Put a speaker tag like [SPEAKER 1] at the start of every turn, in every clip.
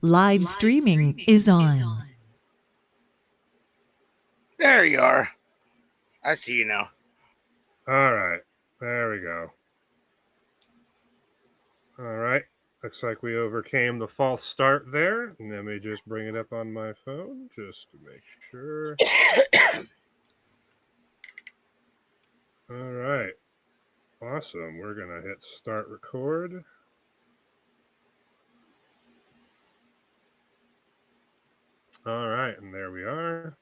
[SPEAKER 1] Live streaming is on.
[SPEAKER 2] There you are. I see you now.
[SPEAKER 3] All right. There we go. All right. Looks like we overcame the false start there. And let me just bring it up on my phone just to make sure. All right. Awesome. We're going to hit start record. All right. And there we are.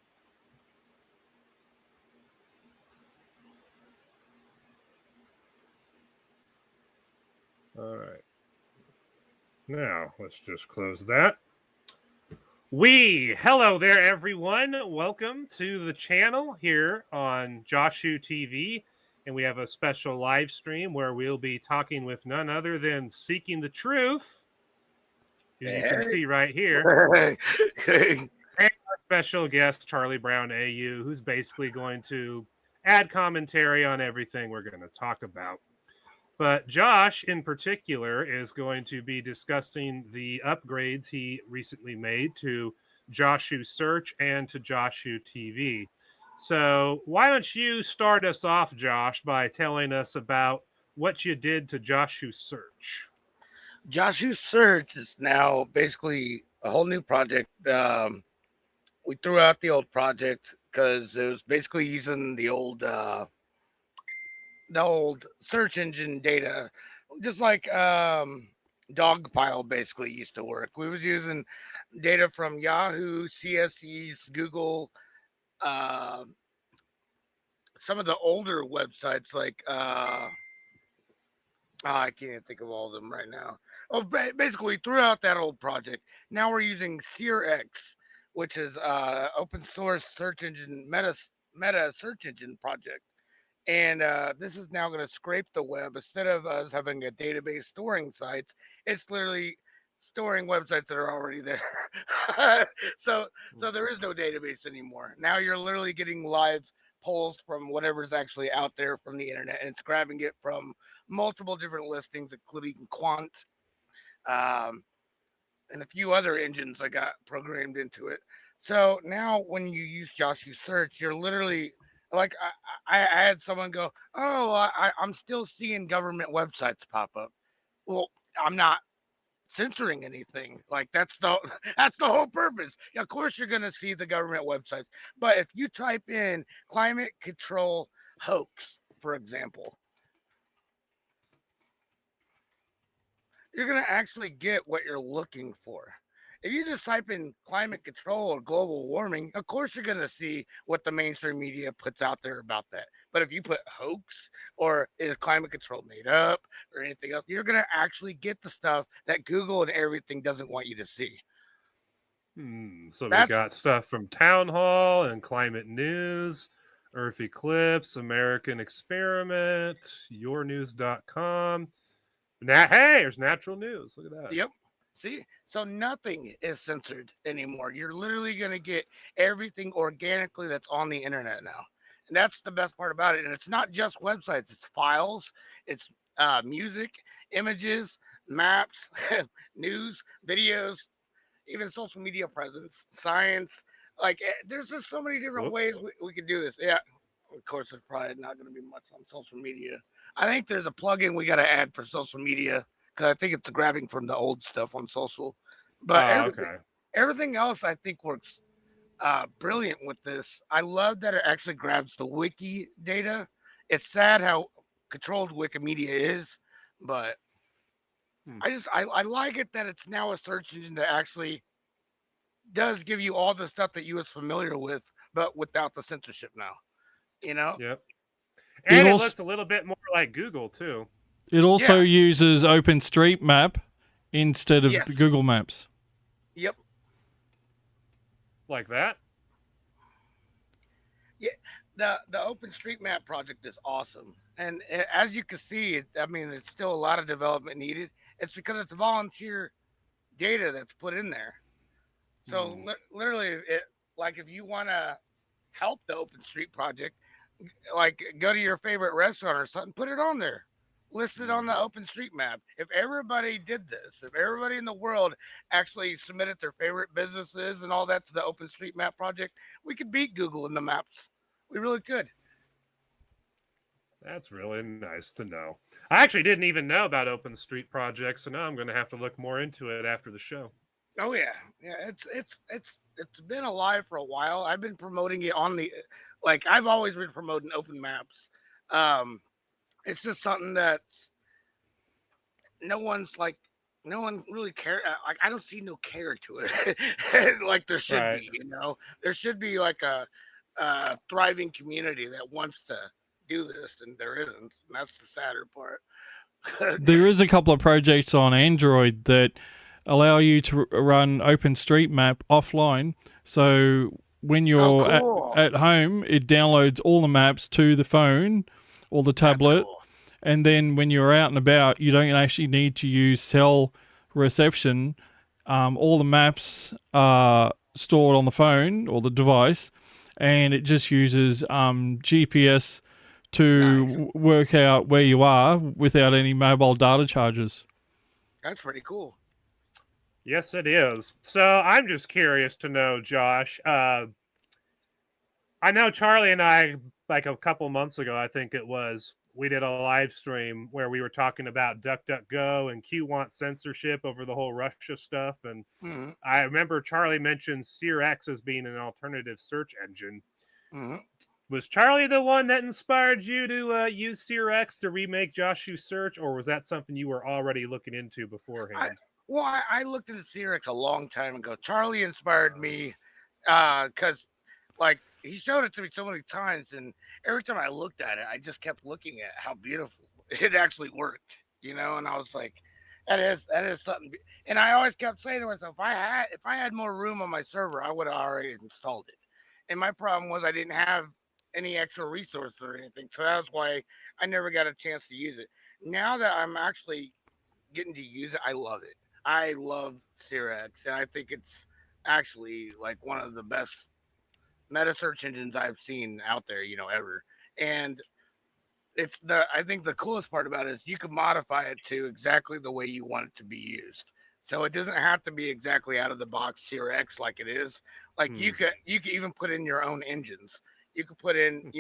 [SPEAKER 3] All right. Now, let's just close that. Hello there, everyone. Welcome to the channel here on JoshWho TV. And we have a special live stream where we'll be talking with none other than Seeking the Truth, who you can see right here. And our special guest, CharlieBrownAU, who's basically going to add commentary on everything we're going to talk about. But Josh, in particular, is going to be discussing the upgrades he recently made to JoshWho Search and to JoshWho TV. So why don't you start us off, Josh, by telling us about what you did to JoshWho Search?
[SPEAKER 2] JoshWho Search is now basically a whole new project. We threw out the old project because it was basically using the old search engine data, just like Dogpile basically used to work. We was using data from Yahoo, CSEs, Google, some of the older websites like I can't even think of all of them right now. Oh, basically we threw out that old project. Now we're using SeerX, which is open source search engine meta search engine project. And this is now going to scrape the web. Instead of us having a database storing sites, it's literally storing websites that are already there. So there is no database anymore. Now you're literally getting live polls from whatever's actually out there from the internet, and it's grabbing it from multiple different listings, including Quant and a few other engines I got programmed into it. So now when you use JoshWho Search, you're literally like I had someone go, "Oh, I'm still seeing government websites pop up." Well, I'm not censoring anything. Like that's the whole purpose. Of course, you're gonna see the government websites, but if you type in climate control hoax, for example, you're gonna actually get what you're looking for. If you just type in climate control or global warming, of course you're going to see what the mainstream media puts out there about that. But if you put hoax or is climate control made up or anything else, you're going to actually get the stuff that Google and everything doesn't want you to see.
[SPEAKER 3] So we got stuff from Town Hall and Climate News, Earth Eclipse, American Experiment, yournews.com. Hey, there's Natural News. Look at that.
[SPEAKER 2] Yep. See, so nothing is censored anymore. You're literally going to get everything organically that's on the internet now. And that's the best part about it. And it's not just websites, it's files, it's music, images, maps, news, videos, even social media presence, science. Like, there's just so many different ways we could do this. Yeah, of course, there's probably not going to be much on social media. I think there's a plugin we got to add for social media, because I think it's grabbing from the old stuff on social. But everything else I think works brilliant with this. I love that it actually grabs the wiki data. It's sad how controlled Wikimedia is, but I like it that it's now a search engine that actually does give you all the stuff that you was familiar with, but without the censorship now. You know?
[SPEAKER 3] Yep. And it looks a little bit more like Google too.
[SPEAKER 4] It also uses OpenStreetMap instead of the Google Maps.
[SPEAKER 2] Yep.
[SPEAKER 3] Like that?
[SPEAKER 2] Yeah. The OpenStreetMap project is awesome. And as you can see, it's still a lot of development needed. It's because it's volunteer data that's put in there. So literally, like if you want to help the OpenStreet project, like go to your favorite restaurant or something, put it on there. listed on the OpenStreetMap. If everybody did this, if everybody in the world actually submitted their favorite businesses and all that to the OpenStreetMap project, we could beat Google in the maps. We really could.
[SPEAKER 3] That's really nice to know. I actually didn't even know about Open Street projects, so now I'm going to have to look more into it after the show.
[SPEAKER 2] Oh yeah, yeah. It's been alive for a while. I've been promoting it on the, like I've always been promoting open maps. Um, it's just something that no one's like, no one really care. Like I don't see no care to it, like there should
[SPEAKER 3] Right.
[SPEAKER 2] be. There should be like a thriving community that wants to do this, and there isn't. And that's the sadder part.
[SPEAKER 4] There is a couple of projects on Android that allow you to run OpenStreetMap offline. So when you're
[SPEAKER 2] cool.
[SPEAKER 4] at home, it downloads all the maps to the phone or the tablet.
[SPEAKER 2] Cool.
[SPEAKER 4] And then when you're out and about, you don't actually need to use cell reception. All the maps are stored on the phone or the device, and it just uses GPS to work out where you are without any mobile data charges.
[SPEAKER 2] That's pretty cool.
[SPEAKER 3] Yes, it is. So I'm just curious to know, Josh. I know Charlie and I, like a couple months ago, I think it was, we did a live stream where we were talking about DuckDuckGo and QWant censorship over the whole Russia stuff. And I remember Charlie mentioned SeerX as being an alternative search engine. Was Charlie the one that inspired you to use SeerX to remake JoshWho Search, or was that something you were already looking into beforehand?
[SPEAKER 2] I looked into SeerX a long time ago. Charlie inspired me because, like, he showed it to me so many times, and every time I looked at it, I just kept looking at how beautiful it actually worked, and I was like, that is something. And I always kept saying to myself, if I had more room on my server, I would have already installed it. And my problem was I didn't have any extra resources or anything, so that's why I never got a chance to use it. Now that I'm actually getting to use it, I love it. I love SeerX, and I think it's actually like one of the best meta search engines I've seen out there, ever. And I think the coolest part about it is you can modify it to exactly the way you want it to be used. So it doesn't have to be exactly out of the box SeerX like it is. Like you could even put in your own engines. You could put in,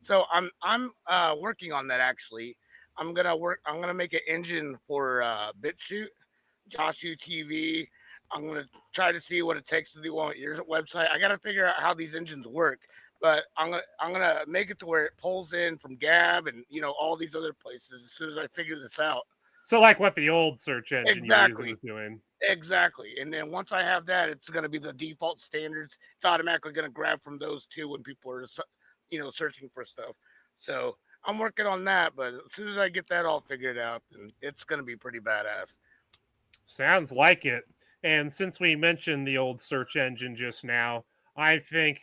[SPEAKER 2] so I'm working on that actually. I'm gonna make an engine for BitChute, JoshWho TV. I'm gonna try to see what it takes to do on your website. I gotta figure out how these engines work, but I'm gonna make it to where it pulls in from Gab and all these other places as soon as I figure this out.
[SPEAKER 3] So like what the old search engine you were using was doing.
[SPEAKER 2] Exactly. And then once I have that, it's going to be the default standards. It's automatically going to grab from those two when people are, searching for stuff. So I'm working on that, but as soon as I get that all figured out, then it's going to be pretty badass.
[SPEAKER 3] Sounds like it. And since we mentioned the old search engine just now, I think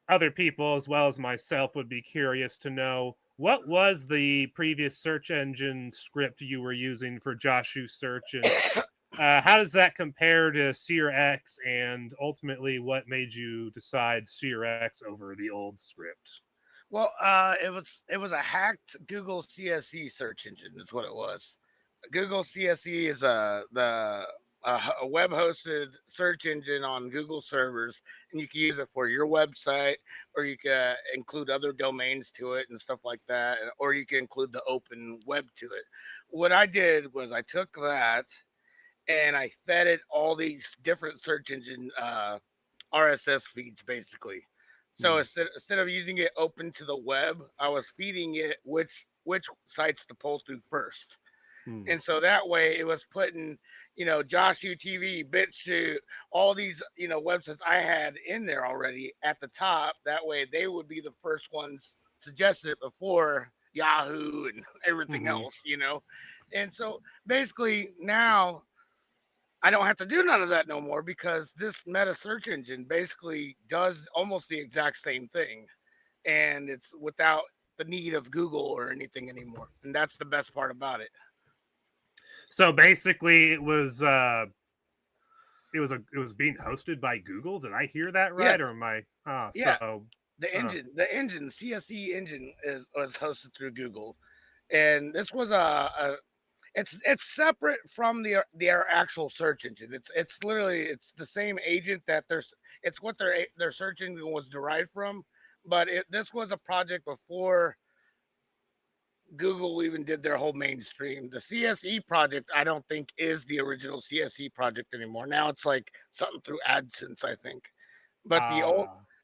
[SPEAKER 3] other people as well as myself would be curious to know, what was the previous search engine script you were using for JoshWho Search, and how does that compare to SeerX, and ultimately what made you decide SeerX over the old script?
[SPEAKER 2] Well, it was a hacked Google CSE search engine is what it was. Google CSE is a web hosted search engine on Google servers, and you can use it for your website, or you can include other domains to it and stuff like that, or you can include the open web to it. What I did was I took that and I fed it all these different search engine RSS feeds, basically. So instead of using it open to the web, I was feeding it which sites to pull through first. And so that way it was putting, JoshWho TV, BitChute, all these, websites I had in there already at the top. That way they would be the first ones suggested before Yahoo and everything else, And so basically now I don't have to do none of that no more, because this meta search engine basically does almost the exact same thing. And it's without the need of Google or anything anymore. And that's the best part about it.
[SPEAKER 3] So basically, it was being hosted by Google. Did I hear that right, or am I?
[SPEAKER 2] Yeah. So the CSE engine was hosted through Google, and this was it's separate from their actual search engine. It's literally it's the same agent that it's what their search engine was derived from, but this was a project before Google even did their whole mainstream. The CSE project, I don't think, is the original CSE project anymore. Now it's like something through AdSense, I think. But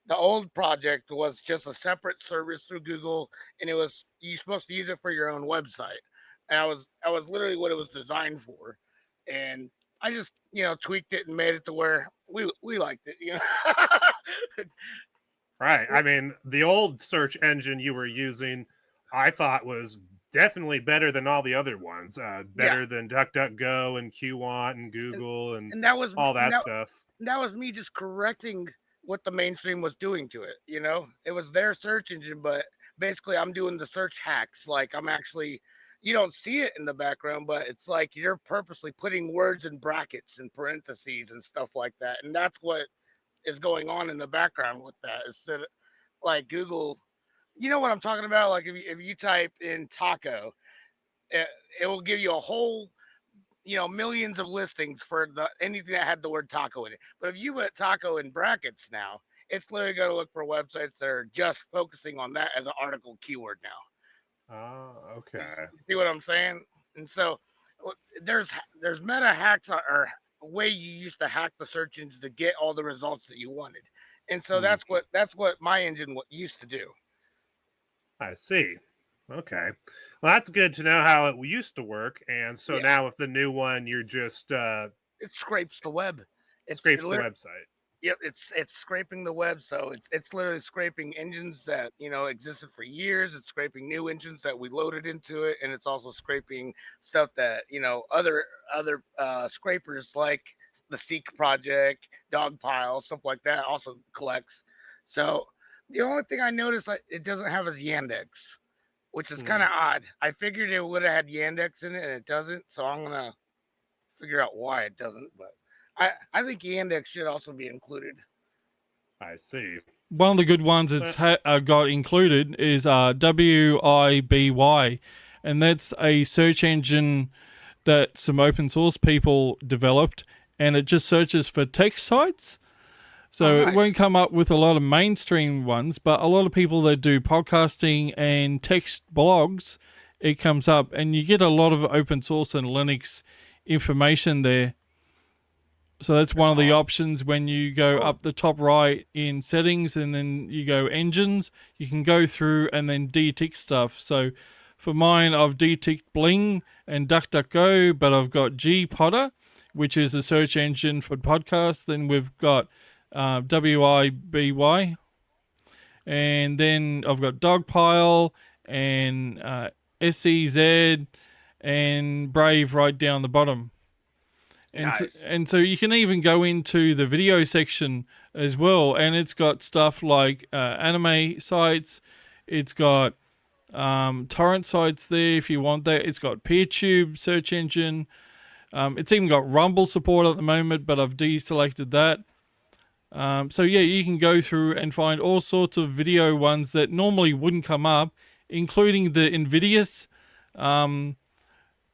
[SPEAKER 2] the old project was just a separate service through Google, and you supposed to use it for your own website. And I was literally what it was designed for, and I just tweaked it and made it to where we liked it.
[SPEAKER 3] Right. I mean, the old search engine you were using, I thought was definitely better than all the other ones. Better than DuckDuckGo and QWant and Google and
[SPEAKER 2] that was
[SPEAKER 3] all that stuff.
[SPEAKER 2] That was me just correcting what the mainstream was doing to it. It was their search engine, but basically I'm doing the search hacks. Like I'm actually, you don't see it in the background, but it's like you're purposely putting words in brackets and parentheses and stuff like that. And that's what is going on in the background with that. Instead of like Google, you know what I'm talking about? Like if you type in taco, it will give you a whole millions of listings for anything that had the word taco in it. But if you put taco in brackets now, it's literally going to look for websites that are just focusing on that as an article keyword now.
[SPEAKER 3] Oh, okay.
[SPEAKER 2] See what I'm saying? And so there's meta hacks or a way you used to hack the search engine to get all the results that you wanted. And so that's what my engine used to do.
[SPEAKER 3] I see. Okay. Well, that's good to know how it used to work. And so now with the new one, you're just
[SPEAKER 2] it scrapes the web.
[SPEAKER 3] It scrapes the website.
[SPEAKER 2] Yep, it's scraping the web. So it's literally scraping engines that existed for years. It's scraping new engines that we loaded into it, and it's also scraping stuff that other scrapers like the Seek project, Dogpile, stuff like that also collects. So the only thing I noticed it doesn't have is Yandex, which is kind of odd. I figured it would have had Yandex in it, and it doesn't. So I'm gonna figure out why it doesn't. But I think Yandex should also be included.
[SPEAKER 3] I see.
[SPEAKER 4] One of the good ones that's got included is WIBY, and that's a search engine that some open source people developed, and it just searches for text sites. So It won't come up with a lot of mainstream ones, but a lot of people that do podcasting and text blogs, it comes up, and you get a lot of open source and Linux information there. So that's one of the options when you go up the top right in settings, and then you go engines. You can go through and then de-tick stuff. So for mine, I've de-ticked Bling and DuckDuckGo, but I've got GPodder, which is a search engine for podcasts. Then we've got WIBY, and then I've got Dogpile and SEZ and Brave right down the bottom. And so you can even go into the video section as well, and it's got stuff like anime sites. It's got torrent sites there if you want that. It's got PeerTube search engine. It's even got Rumble support at the moment, but I've deselected that. So yeah, you can go through and find all sorts of video ones that normally wouldn't come up, including the Invidious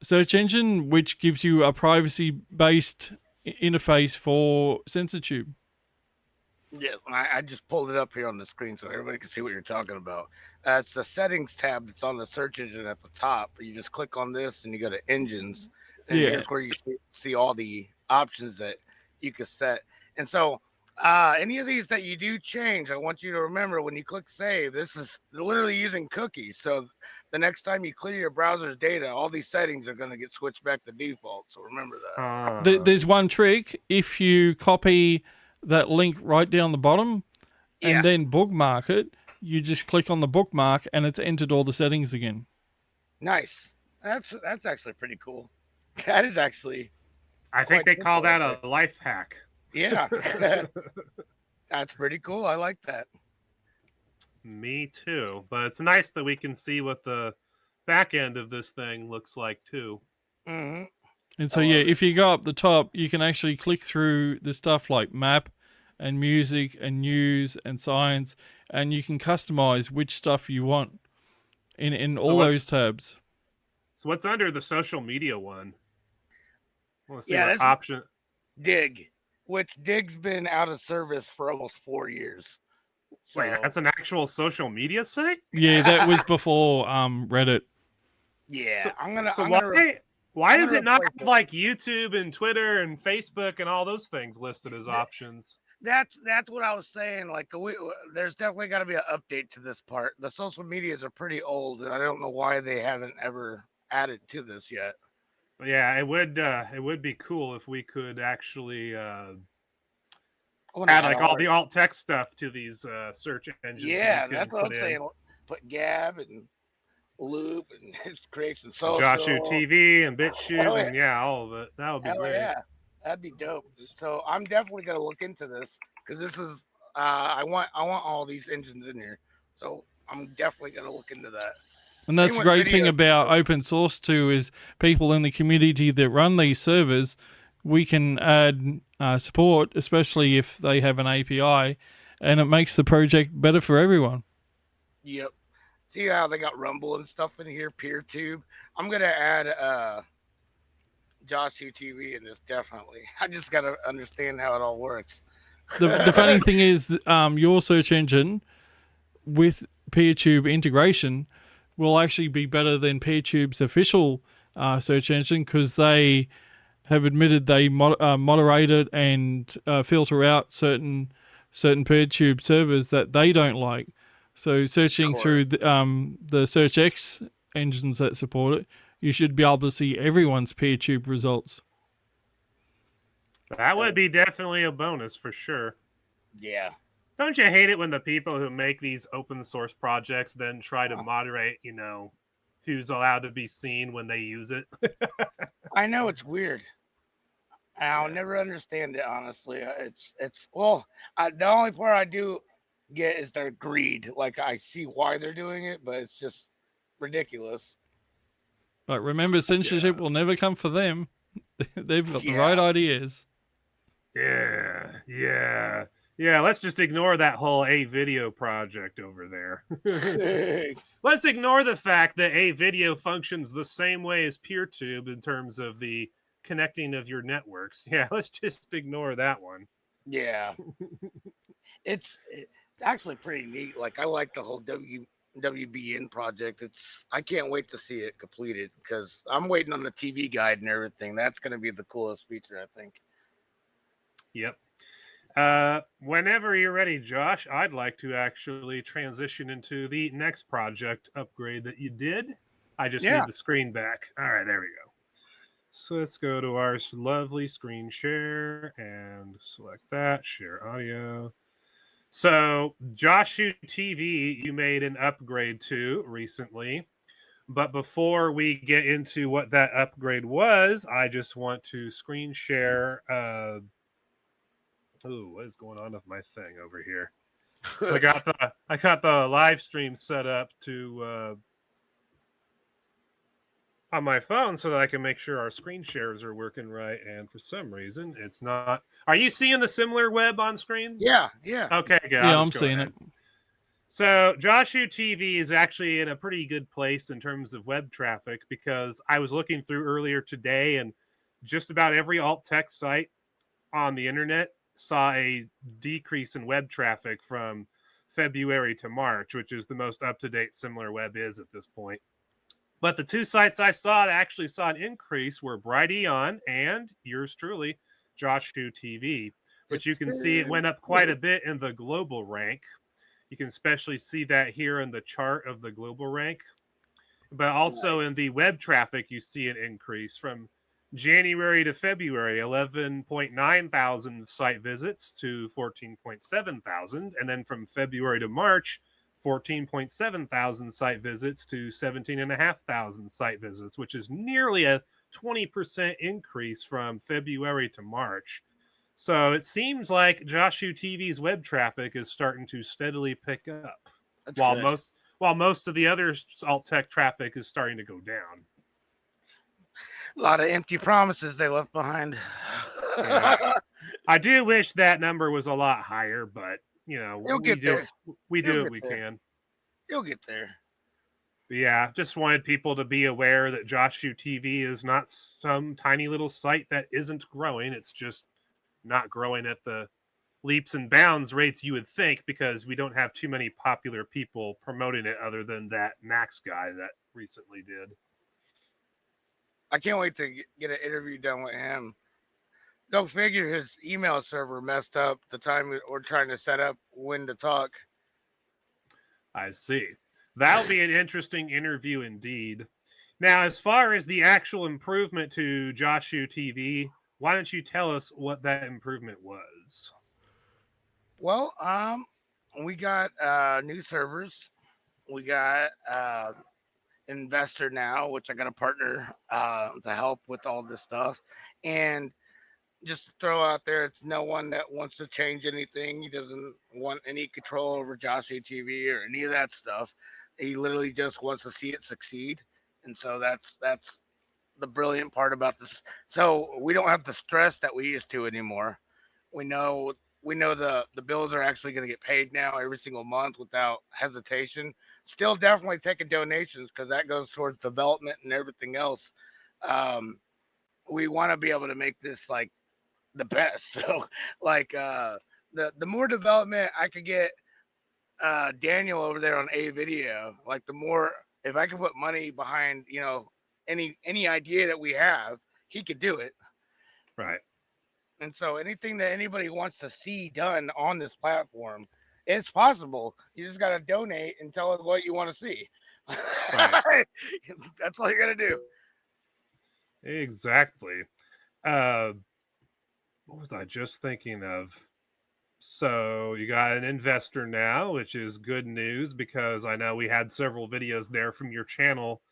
[SPEAKER 4] search engine, which gives you a privacy-based interface for CensorTube.
[SPEAKER 2] Yeah, I just pulled it up here on the screen so everybody can see what you're talking about. It's the settings tab that's on the search engine at the top. You just click on this and you go to engines, and here's where you see all the options that you can set. And so any of these that you do change, I want you to remember when you click save, this is literally using cookies. So the next time you clear your browser's data, all these settings are going to get switched back to default. So remember that.
[SPEAKER 4] There's one trick. If you copy that link right down the bottom and then bookmark it, you just click on the bookmark and it's entered all the settings again.
[SPEAKER 2] Nice. That's actually pretty cool. That is actually.
[SPEAKER 3] I think they call that a life hack.
[SPEAKER 2] Yeah. That's pretty cool. I like that.
[SPEAKER 3] Me too. But it's nice that we can see what the back end of this thing looks like too.
[SPEAKER 2] Mm-hmm.
[SPEAKER 4] And so if you go up the top, you can actually click through the stuff like map and music and news and science, and you can customize which stuff you want in all those tabs.
[SPEAKER 3] So what's under the social media one? Let's see
[SPEAKER 2] Yeah,
[SPEAKER 3] what
[SPEAKER 2] that's
[SPEAKER 3] option.
[SPEAKER 2] Dig, which Dig's been out of service for almost 4 years. So,
[SPEAKER 3] Wait, that's an actual social media site?
[SPEAKER 4] Yeah, that was before Reddit.
[SPEAKER 2] yeah,
[SPEAKER 3] So,
[SPEAKER 2] I'm gonna.
[SPEAKER 3] so
[SPEAKER 2] I'm
[SPEAKER 3] why
[SPEAKER 2] gonna.
[SPEAKER 3] why
[SPEAKER 2] I'm
[SPEAKER 3] does
[SPEAKER 2] gonna
[SPEAKER 3] it not
[SPEAKER 2] replace
[SPEAKER 3] have
[SPEAKER 2] it.
[SPEAKER 3] like YouTube and Twitter and Facebook and all those things listed as options?
[SPEAKER 2] That's what I was saying. Like, there's definitely got to be an update to this part. The social medias are pretty old, and I don't know why they haven't ever added to this yet.
[SPEAKER 3] Yeah, it would be cool if we could actually
[SPEAKER 2] I wanna
[SPEAKER 3] add
[SPEAKER 2] add
[SPEAKER 3] like
[SPEAKER 2] all
[SPEAKER 3] all
[SPEAKER 2] our-
[SPEAKER 3] the alt text stuff to these search engines that
[SPEAKER 2] Yeah,
[SPEAKER 3] you can
[SPEAKER 2] that's what I'm
[SPEAKER 3] put in.
[SPEAKER 2] saying. Put Gab and Loop and his Creation
[SPEAKER 3] JoshWho
[SPEAKER 2] Social.
[SPEAKER 3] TV and
[SPEAKER 2] Hell
[SPEAKER 3] BitChute
[SPEAKER 2] yeah.
[SPEAKER 3] and yeah, all of it. That would be
[SPEAKER 2] Hell
[SPEAKER 3] great.
[SPEAKER 2] yeah, that'd be dope. So I'm definitely gonna look into this because this is. I want all these engines in here. So I'm definitely gonna look into that.
[SPEAKER 4] And that's
[SPEAKER 2] Same
[SPEAKER 4] the
[SPEAKER 2] with
[SPEAKER 4] great thing
[SPEAKER 2] video.
[SPEAKER 4] about open source too is people in the community that run these servers, we can add support, especially if they have an API, and it makes the project better for everyone.
[SPEAKER 2] Yep. See how they got Rumble and stuff in here, PeerTube. I'm gonna add JoshWho TV in this definitely. I just gotta understand how it all works.
[SPEAKER 4] The funny thing is, your search engine with PeerTube integration will actually be better than PeerTube's official search engine because they have admitted they moderate it and filter out certain PeerTube servers that they don't like. So searching through the Search X engines that support it, you should be able to see everyone's PeerTube results.
[SPEAKER 3] That would be definitely a bonus for sure.
[SPEAKER 2] Yeah.
[SPEAKER 3] Don't you hate it when the people who make these open source projects then try to moderate, who's allowed to be seen when they use it?
[SPEAKER 2] I know it's weird. I'll never understand it, honestly. The only part I do get is their greed. Like, I see why they're doing it, but it's just ridiculous.
[SPEAKER 4] But remember, censorship will never come for them. They've got the right ideas.
[SPEAKER 3] Yeah, let's just ignore that whole A video project over there. Let's ignore the fact that A video functions the same way as PeerTube in terms of the connecting of your networks. Yeah, let's just ignore that one.
[SPEAKER 2] Yeah. It's actually pretty neat. Like, I like the whole WBN project. I can't wait to see it completed because I'm waiting on the TV guide and everything. That's going to be the coolest feature, I think.
[SPEAKER 3] Yep. Whenever you're ready, Josh, I'd like to actually transition into the next project upgrade that you did. I just need the screen back. All right, there we go. So let's go to our lovely screen share and select that, share audio. So JoshWho TV, you made an upgrade to recently. But before we get into what that upgrade was, I just want to screen share. What is going on with my thing over here? So I got the live stream set up to on my phone so that I can make sure our screen shares are working right. And for some reason, it's not. Are you seeing the similar web on screen?
[SPEAKER 2] Yeah.
[SPEAKER 3] Okay, good.
[SPEAKER 4] Yeah, I'm seeing it.
[SPEAKER 3] So JoshWho TV is actually in a pretty good place in terms of web traffic because I was looking through earlier today and just about every alt text site on the internet saw a decrease in web traffic from February to March, which is the most up-to-date similar web is at this point. But the two sites I saw that actually saw an increase were Brighteon and yours truly, JoshWho TV, which you can see it went up quite a bit in the global rank. You can especially see that here in the chart of the global rank. But also in the web traffic, you see an increase from January to February, 11.9 thousand site visits to 14.7 thousand. And then from February to March, 14.7 thousand site visits to 17.5 thousand site visits, which is nearly a 20% increase from February to March. So it seems like JoshWho TV's web traffic is starting to steadily pick up, while most of the other alt tech traffic is starting to go down.
[SPEAKER 2] A lot of empty promises they left behind.
[SPEAKER 3] Yeah. I do wish that number was a lot higher, but we do what we can.
[SPEAKER 2] You'll get there.
[SPEAKER 3] Yeah, just wanted people to be aware that JoshWho TV is not some tiny little site that isn't growing. It's just not growing at the leaps and bounds rates you would think, because we don't have too many popular people promoting it other than that Max guy that recently did.
[SPEAKER 2] I can't wait to get an interview done with him. Go figure, his email server messed up the time we're trying to set up when to talk.
[SPEAKER 3] I see. That'll be an interesting interview indeed. Now, as far as the actual improvement to JoshWho TV, why don't you tell us what that improvement was?
[SPEAKER 2] Well, we got new servers. We got investor now, which I got a partner to help with all this stuff. And just to throw out there, it's no one that wants to change anything. He doesn't want any control over JoshWho TV or any of that stuff. He literally just wants to see it succeed. And so that's the brilliant part about this. So we don't have the stress that we used to anymore. We know the bills are actually going to get paid now every single month without hesitation. Still definitely taking donations because that goes towards development and everything else. We want to be able to make this like the best. So like the more development I could get Daniel over there on A Video, like the more, if I could put money behind, any idea that we have, he could do it.
[SPEAKER 3] Right.
[SPEAKER 2] And so anything that anybody wants to see done on this platform, it's possible. You just got to donate and tell us what you want to see.
[SPEAKER 3] Right.
[SPEAKER 2] That's all you got to do.
[SPEAKER 3] Exactly. What was I just thinking of? So you got an investor now, which is good news, because I know we had several videos there from your channel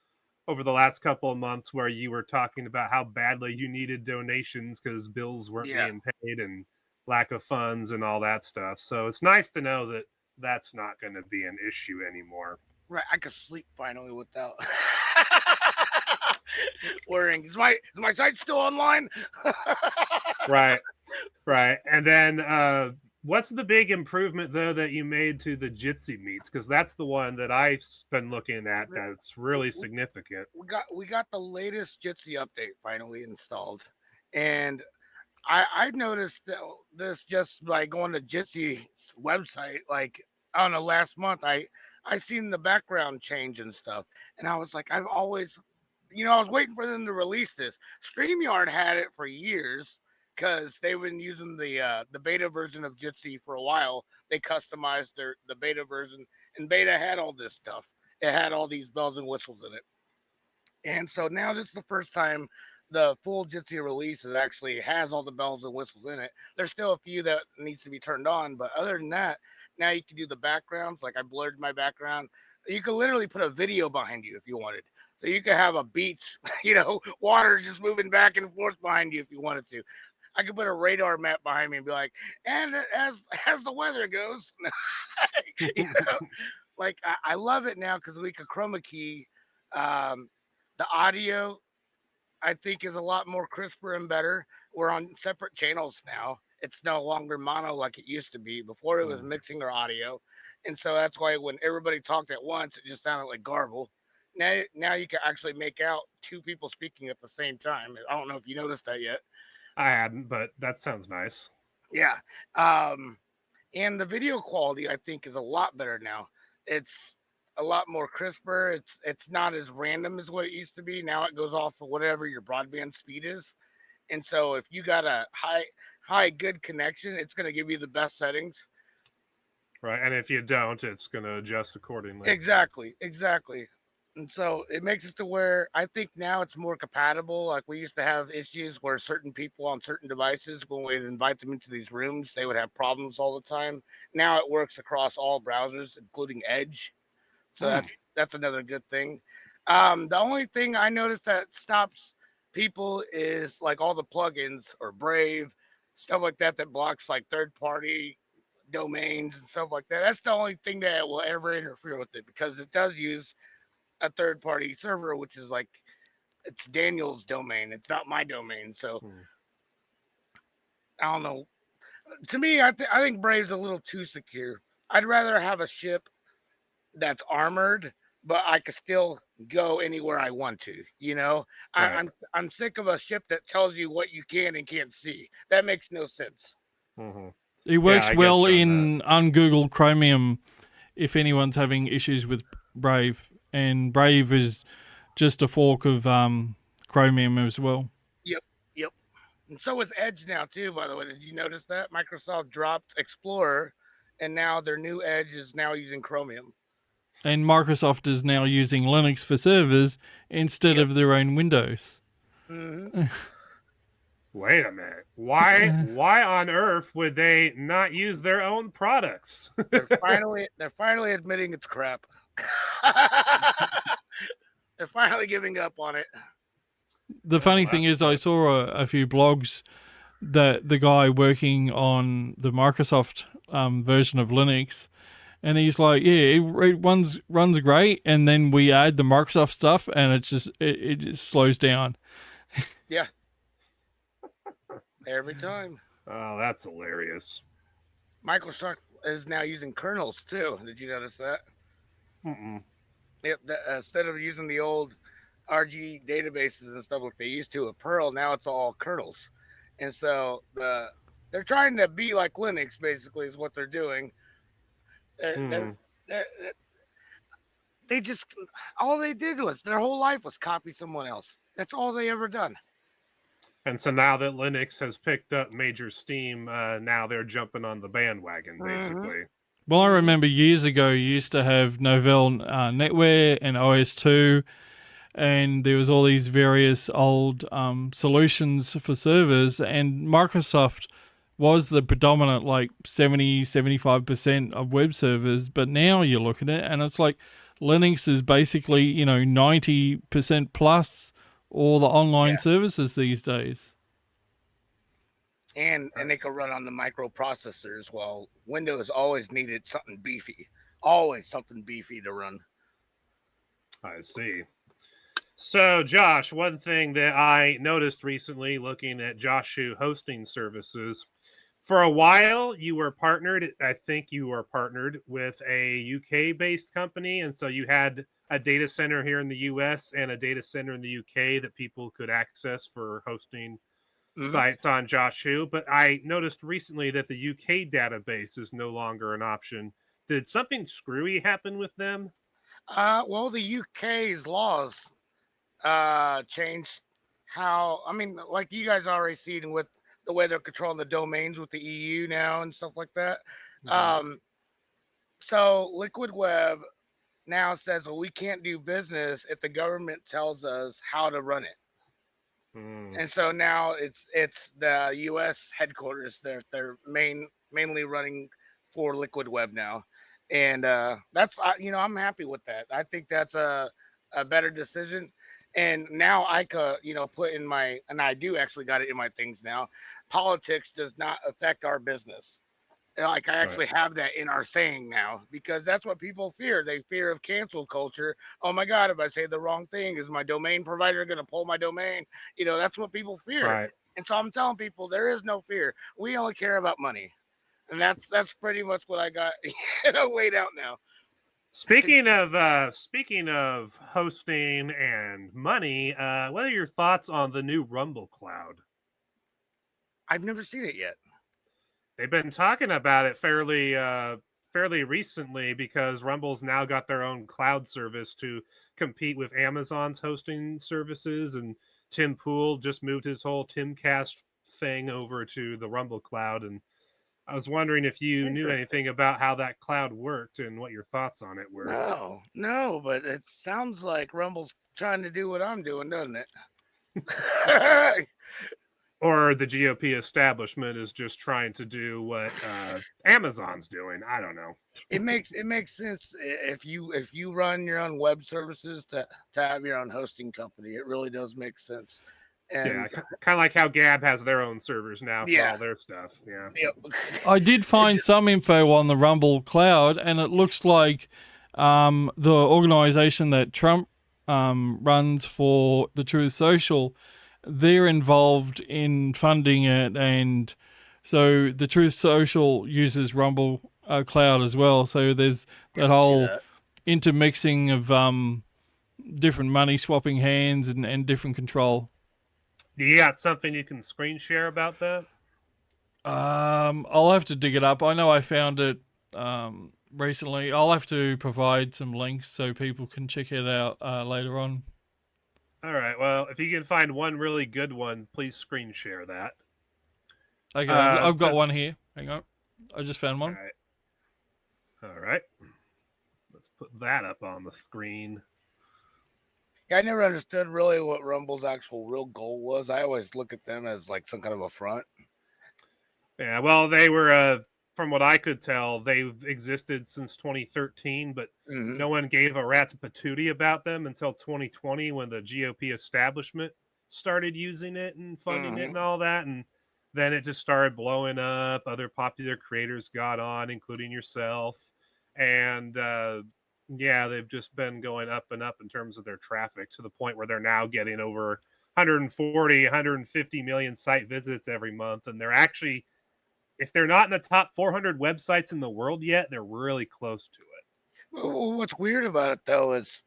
[SPEAKER 3] over the last couple of months where you were talking about how badly you needed donations because bills weren't being paid and lack of funds and all that stuff. So it's nice to know that that's not going to be an issue anymore.
[SPEAKER 2] Right, I could sleep finally without worrying. Is my site still online?
[SPEAKER 3] Right. And then what's the big improvement though that you made to the Jitsi meets? Because that's the one that I've been looking at that's really significant.
[SPEAKER 2] We got the latest Jitsi update finally installed, and I noticed this just by going to Jitsi's website. Like, I don't know, last month I seen the background change and stuff, and I was like, I've always, I was waiting for them to release this. StreamYard had it for years because they've been using the beta version of Jitsi for a while. They customized the beta version, and beta had all this stuff. It had all these bells and whistles in it, and so now this is the first time the full Jitsi release actually has all the bells and whistles in it. There's still a few that needs to be turned on, but other than that, now you can do the backgrounds. Like I blurred my background. You could literally put a video behind you if you wanted. So you could have a beach, water just moving back and forth behind you if you wanted to. I could put a radar map behind me and be like, and as the weather goes, like I love it now because we could chroma key. The audio, I think, is a lot more crisper and better. We're on separate channels now. It's no longer mono like it used to be. Before it was mixing our audio. And so that's why when everybody talked at once, it just sounded like garble. Now you can actually make out two people speaking at the same time. I don't know if you noticed that yet.
[SPEAKER 3] I hadn't, but that sounds nice.
[SPEAKER 2] Yeah. And the video quality, I think, is a lot better now. It's a lot more crisper. It's not as random as what it used to be. Now it goes off of whatever your broadband speed is. And so if you got a high good connection, it's going to give you the best settings.
[SPEAKER 3] Right. And if you don't, it's going to adjust accordingly.
[SPEAKER 2] Exactly. And so it makes it to where I think now it's more compatible. Like we used to have issues where certain people on certain devices, when we'd invite them into these rooms, they would have problems all the time. Now it works across all browsers, including Edge. So that's another good thing. The only thing I noticed that stops people is like all the plugins or Brave, stuff like that blocks like third-party domains and stuff like that. That's the only thing that will ever interfere with it because it does use a third-party server, which is like it's Daniel's domain. It's not my domain. So I don't know. To me, I think Brave's a little too secure. I'd rather have a ship that's armored but I could still go anywhere I want to. You know,
[SPEAKER 3] Right.
[SPEAKER 2] I'm sick of a ship that tells you what you can and can't see. That makes no sense.
[SPEAKER 3] Mm-hmm.
[SPEAKER 4] It works
[SPEAKER 3] I get
[SPEAKER 4] well
[SPEAKER 3] you on
[SPEAKER 4] in ungoogled Chromium if anyone's having issues with Brave, and Brave is just a fork of Chromium as well.
[SPEAKER 2] Yep, yep. And so is Edge now too. By the way, did you notice that Microsoft dropped Explorer, and now their new Edge is now using Chromium.
[SPEAKER 4] And Microsoft is now using Linux for servers instead
[SPEAKER 2] Yep.
[SPEAKER 4] of their own Windows.
[SPEAKER 2] Mm-hmm.
[SPEAKER 3] Wait a minute. Why on earth would they not use their own products?
[SPEAKER 2] They're finally admitting it's crap. They're finally giving up on it.
[SPEAKER 4] The funny thing
[SPEAKER 3] that's
[SPEAKER 4] is, I saw a few blogs that the guy working on the Microsoft version of Linux, and he's like, yeah, it runs great, and then we add the Microsoft stuff, and it just slows down.
[SPEAKER 2] Yeah. Every time.
[SPEAKER 3] Oh, that's hilarious.
[SPEAKER 2] Microsoft is now using kernels too. Did you notice that?
[SPEAKER 3] Mm-mm.
[SPEAKER 2] Yep. Instead of using the old RG databases and stuff like they used to with Perl, now it's all kernels. And so they're trying to be like Linux, basically, is what they're doing. They just, all they did was, their whole life was copy someone else. That's all they ever done.
[SPEAKER 3] And so now that Linux has picked up major steam, now they're jumping on the bandwagon, basically.
[SPEAKER 4] Well, I remember years ago, you used to have Novell NetWare and OS2, and there was all these various old solutions for servers, and Microsoft was the predominant, like 75% of web servers, but now you look at it and it's like Linux is basically, 90% plus all the online services these days.
[SPEAKER 2] And they can run on the microprocessors. Well, Windows always needed something beefy. Always something beefy to run.
[SPEAKER 3] I see. So, Josh, one thing that I noticed recently looking at JoshWho hosting services, for a while you were partnered, I think you were partnered with a UK-based company, and so you had a data center here in the US and a data center in the UK that people could access for hosting sites on JoshWho. But I noticed recently that the UK database is no longer an option. Did something screwy happen with them?
[SPEAKER 2] Well, the UK's laws changed how, like you guys already seen with the way they're controlling the domains with the EU now and stuff like that. So Liquid Web now says, well, we can't do business if the government tells us how to run it. And so now it's the U.S. headquarters. They're mainly running for Liquid Web now, and that's I'm happy with that. I think that's a better decision. And now I could put in my, and I do actually got it in my things now. Politics does not affect our business. Like I actually have that in our saying now, because that's what people fear. They fear of cancel culture. Oh my God, if I say the wrong thing, is my domain provider going to pull my domain? That's what people fear.
[SPEAKER 3] Right.
[SPEAKER 2] And so I'm telling people there is no fear. We only care about money. And that's pretty much what I got laid out now.
[SPEAKER 3] Speaking of hosting and money, what are your thoughts on the new Rumble Cloud?
[SPEAKER 2] I've never seen it yet.
[SPEAKER 3] They've been talking about it fairly recently because Rumble's now got their own cloud service to compete with Amazon's hosting services, and Tim Pool just moved his whole Timcast thing over to the Rumble Cloud, and I was wondering if you knew anything about how that cloud worked and what your thoughts on it were.
[SPEAKER 2] No, but it sounds like Rumble's trying to do what I'm doing, doesn't it?
[SPEAKER 3] Or the GOP establishment is just trying to do what Amazon's doing. I don't know.
[SPEAKER 2] It makes sense if you run your own web services to have your own hosting company. It really does make sense. And
[SPEAKER 3] yeah, kind of like how Gab has their own servers now for all their stuff. Yeah.
[SPEAKER 2] Yep.
[SPEAKER 4] I did find some info on the Rumble Cloud, and it looks like the organization that Trump runs for the Truth Social, they're involved in funding it, and so the Truth Social uses Rumble Cloud as well. So there's that whole intermixing of different money swapping hands and different control.
[SPEAKER 3] Do you got something you can screen share about that?
[SPEAKER 4] I'll have to dig it up. I know I found it recently. I'll have to provide some links so people can check it out later on.
[SPEAKER 3] All right. Well, if you can find one really good one, please screen share that.
[SPEAKER 4] Okay, I've got one here. Hang on. I just found
[SPEAKER 3] All
[SPEAKER 4] one.
[SPEAKER 3] right. All right. Let's put that up on the screen.
[SPEAKER 2] Yeah, I never understood really what Rumble's actual real goal was. I always look at them as like some kind of a front.
[SPEAKER 3] Yeah, well, they were, from what I could tell, they've existed since 2013, but no one gave a rat's patootie about them until 2020 when the GOP establishment started using it and funding it and all that. And then it just started blowing up. Other popular creators got on, including yourself. And yeah, they've just been going up and up in terms of their traffic to the point where they're now getting over 140, 150 million site visits every month. And they're actually, if they're not in the top 400 websites in the world yet, they're really close to it.
[SPEAKER 2] Well, what's weird about it, though, is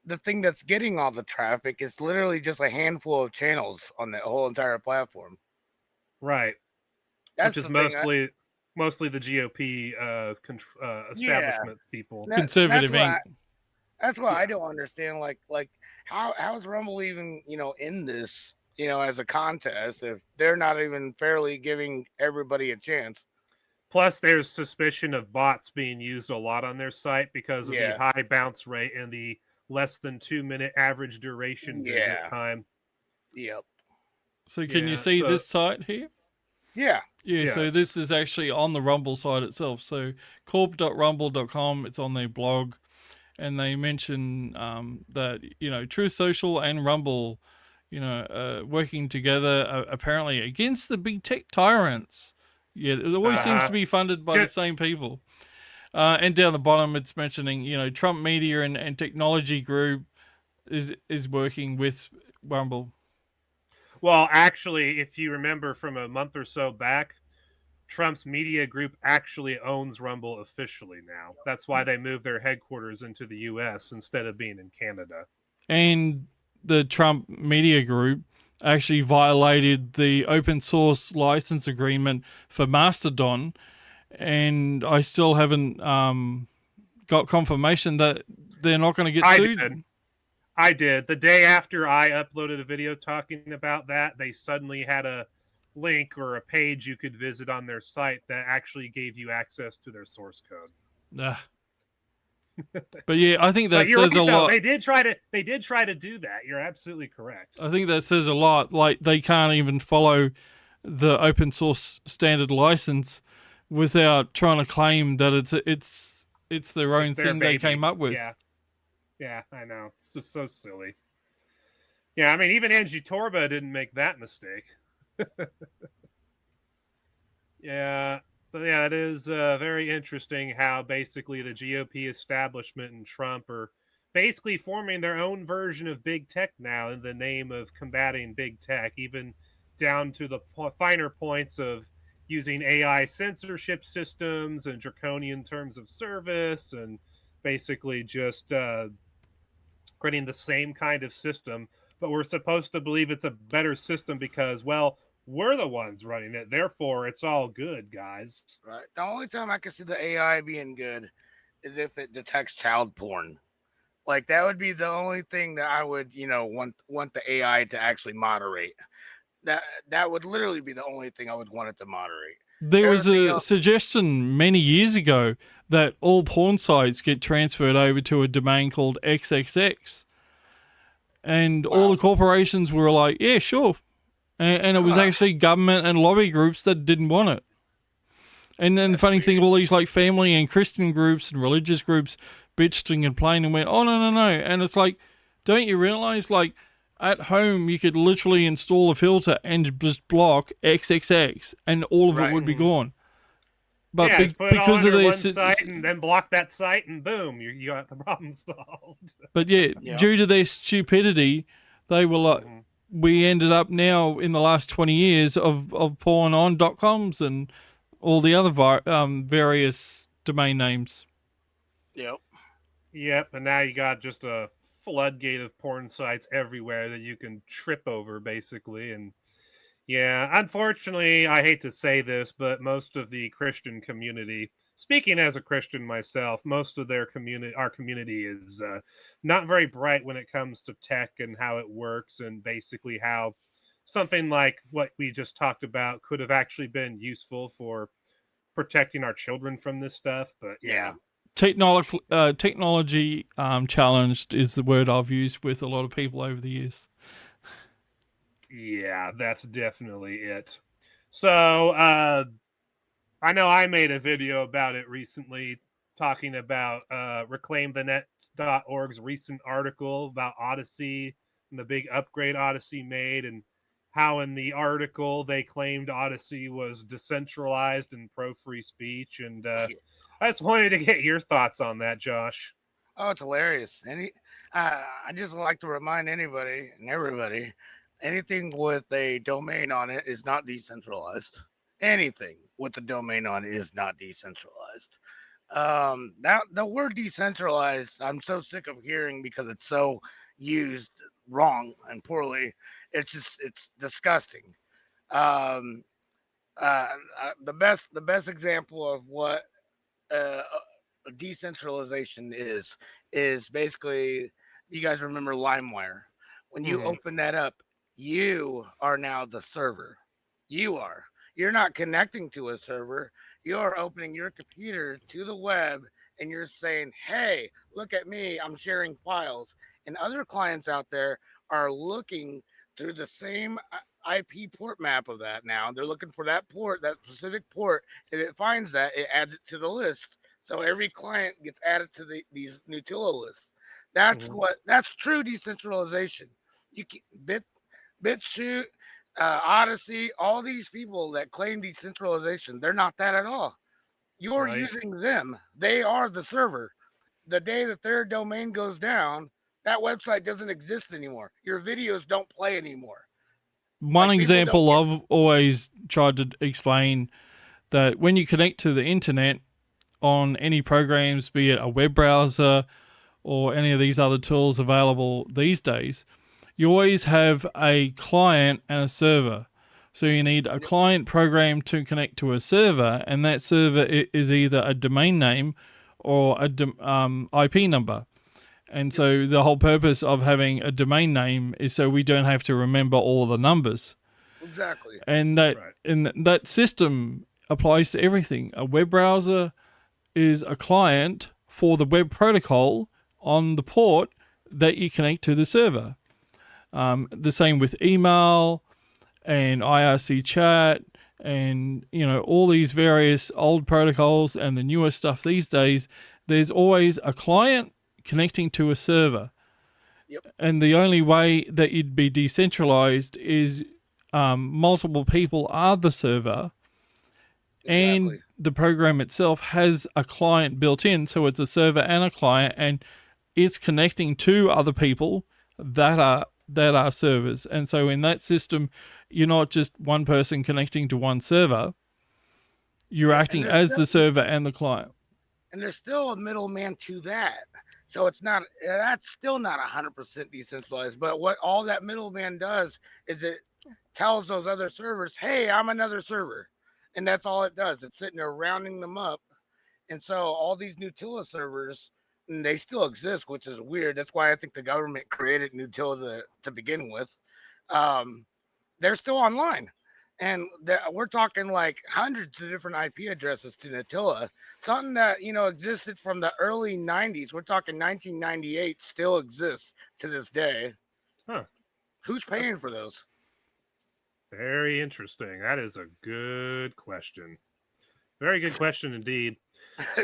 [SPEAKER 2] the thing that's getting all the traffic is literally just a handful of channels on the whole entire platform.
[SPEAKER 3] Right.
[SPEAKER 2] That's
[SPEAKER 3] Which is
[SPEAKER 2] the
[SPEAKER 3] mostly the GOP establishment people.
[SPEAKER 4] Conservative Inc.
[SPEAKER 2] That's what I don't understand. Like how is Rumble even, in this, as a contest if they're not even fairly giving everybody a chance?
[SPEAKER 3] Plus, there's suspicion of bots being used a lot on their site because of the high bounce rate and the less than 2-minute average duration visit time.
[SPEAKER 2] Yep.
[SPEAKER 4] So can you see this site here?
[SPEAKER 2] Yeah.
[SPEAKER 4] Yeah,
[SPEAKER 3] Yes.
[SPEAKER 4] so this is actually on the Rumble site itself. So corp.rumble.com, it's on their blog. And they mention that, Truth Social and Rumble, working together apparently against the big tech tyrants. Yeah, it always seems to be funded by the same people. And down the bottom, it's mentioning, Trump Media and Technology Group is working with Rumble.
[SPEAKER 3] Well, actually, if you remember from a month or so back, Trump's media group actually owns Rumble officially now. That's why they moved their headquarters into the U.S. instead of being in Canada.
[SPEAKER 4] And the Trump media group actually violated the open source license agreement for Mastodon, and I still haven't got confirmation that they're not going to get sued.
[SPEAKER 3] I did. The day after I uploaded a video talking about that, they suddenly had a link or a page you could visit on their site that actually gave you access to their source code.
[SPEAKER 4] But yeah, I think that says a lot.
[SPEAKER 3] They did try to do that. You're absolutely correct.
[SPEAKER 4] I think that says a lot. Like, they can't even follow the open source standard license without trying to claim that it's their own thing they came up with.
[SPEAKER 3] Yeah, I know. It's just so silly. Yeah, I mean, even Angie Torba didn't make that mistake. Yeah, but yeah, it is very interesting how basically the GOP establishment and Trump are basically forming their own version of big tech now in the name of combating big tech, even down to the finer points of using AI censorship systems and draconian terms of service, and basically just creating the same kind of system. But we're supposed to believe it's a better system because, well, we're the ones running it. Therefore, it's all good, guys.
[SPEAKER 2] Right. The only time I can see the AI being good is if it detects child porn. Like, that would be the only thing that I would, want the AI to actually moderate. That would literally be the only thing I would want it to moderate.
[SPEAKER 4] There was a suggestion many years ago that all porn sites get transferred over to a domain called XXX. And all the corporations were like, yeah, sure. And it was actually government and lobby groups that didn't want it. And then the funny thing, all these like family and Christian groups and religious groups bitched and complained and went, oh, no. And it's like, don't you realize, like, at home you could literally install a filter and just block XXX and all of it would be gone. But because of their
[SPEAKER 3] site and then block that site and boom, you got the problem solved.
[SPEAKER 4] But yeah, due to their stupidity, they were like, we ended up now in the last 20 years of porn on .coms and all the other various domain names.
[SPEAKER 2] Yep.
[SPEAKER 3] Yep, and now you got just a floodgate of porn sites everywhere that you can trip over, basically. And yeah, unfortunately, I hate to say this, but most of the Christian community, speaking as a Christian myself, most of our community is not very bright when it comes to tech and how it works, and basically how something like what we just talked about could have actually been useful for protecting our children from this stuff. But yeah.
[SPEAKER 4] Technology challenged is the word I've used with a lot of people over the years.
[SPEAKER 3] Yeah, that's definitely it. So, I know I made a video about it recently, talking about reclaimthenet.org's recent article about Odyssey and the big upgrade Odyssey made, and how in the article they claimed Odyssey was decentralized and pro free speech. And I just wanted to get your thoughts on that, Josh.
[SPEAKER 2] Oh, it's hilarious. I just like to remind anybody and everybody, anything with a domain on it is not decentralized. Anything with a domain on it is not decentralized. That the word decentralized, I'm so sick of hearing because it's so used wrong and poorly. It's disgusting. Um, the best example of what uh, decentralization is basically, you guys remember LimeWire. When you
[SPEAKER 3] Mhm.
[SPEAKER 2] open that up, you are now the server. You're not connecting to a server. You're opening your computer to the web, and you're saying, hey, look at me, I'm sharing files. And other clients out there are looking through the same IP port map of that. Now they're looking for that port, that specific port. If it finds that, it adds it to the list. So every client gets added to these Nutella lists.
[SPEAKER 3] Mhm.
[SPEAKER 2] That's true decentralization. You can, BitChute, Odyssey, all these people that claim decentralization, they're not that at all. You're
[SPEAKER 3] Right.
[SPEAKER 2] using them. They are the server. The day that their domain goes down, that website doesn't exist anymore. Your videos don't play anymore.
[SPEAKER 4] One
[SPEAKER 2] Like, people don't
[SPEAKER 4] example
[SPEAKER 2] get.
[SPEAKER 4] I've always tried to explain that when you connect to the internet on any programs, be it a web browser or any of these other tools available these days, you always have a client and a server. So you need a client program to connect to a server, and that server is either a domain name or a IP number. And so the whole purpose of having a domain name is so we don't have to remember all the numbers.
[SPEAKER 2] Exactly.
[SPEAKER 4] And
[SPEAKER 3] Right.
[SPEAKER 4] that system applies to everything. A web browser is a client for the web protocol on the port that you connect to the server. The same with email and IRC chat and all these various old protocols and the newer stuff these days. There's always a client connecting to a server.
[SPEAKER 2] Yep.
[SPEAKER 4] And the only way that you'd be decentralized is multiple people are the server, and
[SPEAKER 2] Exactly.
[SPEAKER 4] the program itself has a client built in, so it's a server and a client, and it's connecting to other people that are servers. And so in that system, you're not just one person connecting to one server, you're
[SPEAKER 2] Yep.
[SPEAKER 4] acting as the server and the client.
[SPEAKER 2] And there's still a middleman to that. So it's not, that's still not 100% decentralized. But what all that middleman does is it tells those other servers, hey, I'm another server. And that's all it does. It's sitting there rounding them up. And so all these Nutella servers, and they still exist, which is weird. That's why I think the government created Nutella to begin with. Um, they're still online. And we're talking like hundreds of different IP addresses to Nutella. Something that, existed from the early 90s. We're talking 1998 still exists to this day.
[SPEAKER 3] Huh.
[SPEAKER 2] Who's paying for those?
[SPEAKER 3] Very interesting. That is a good question. Very good question indeed.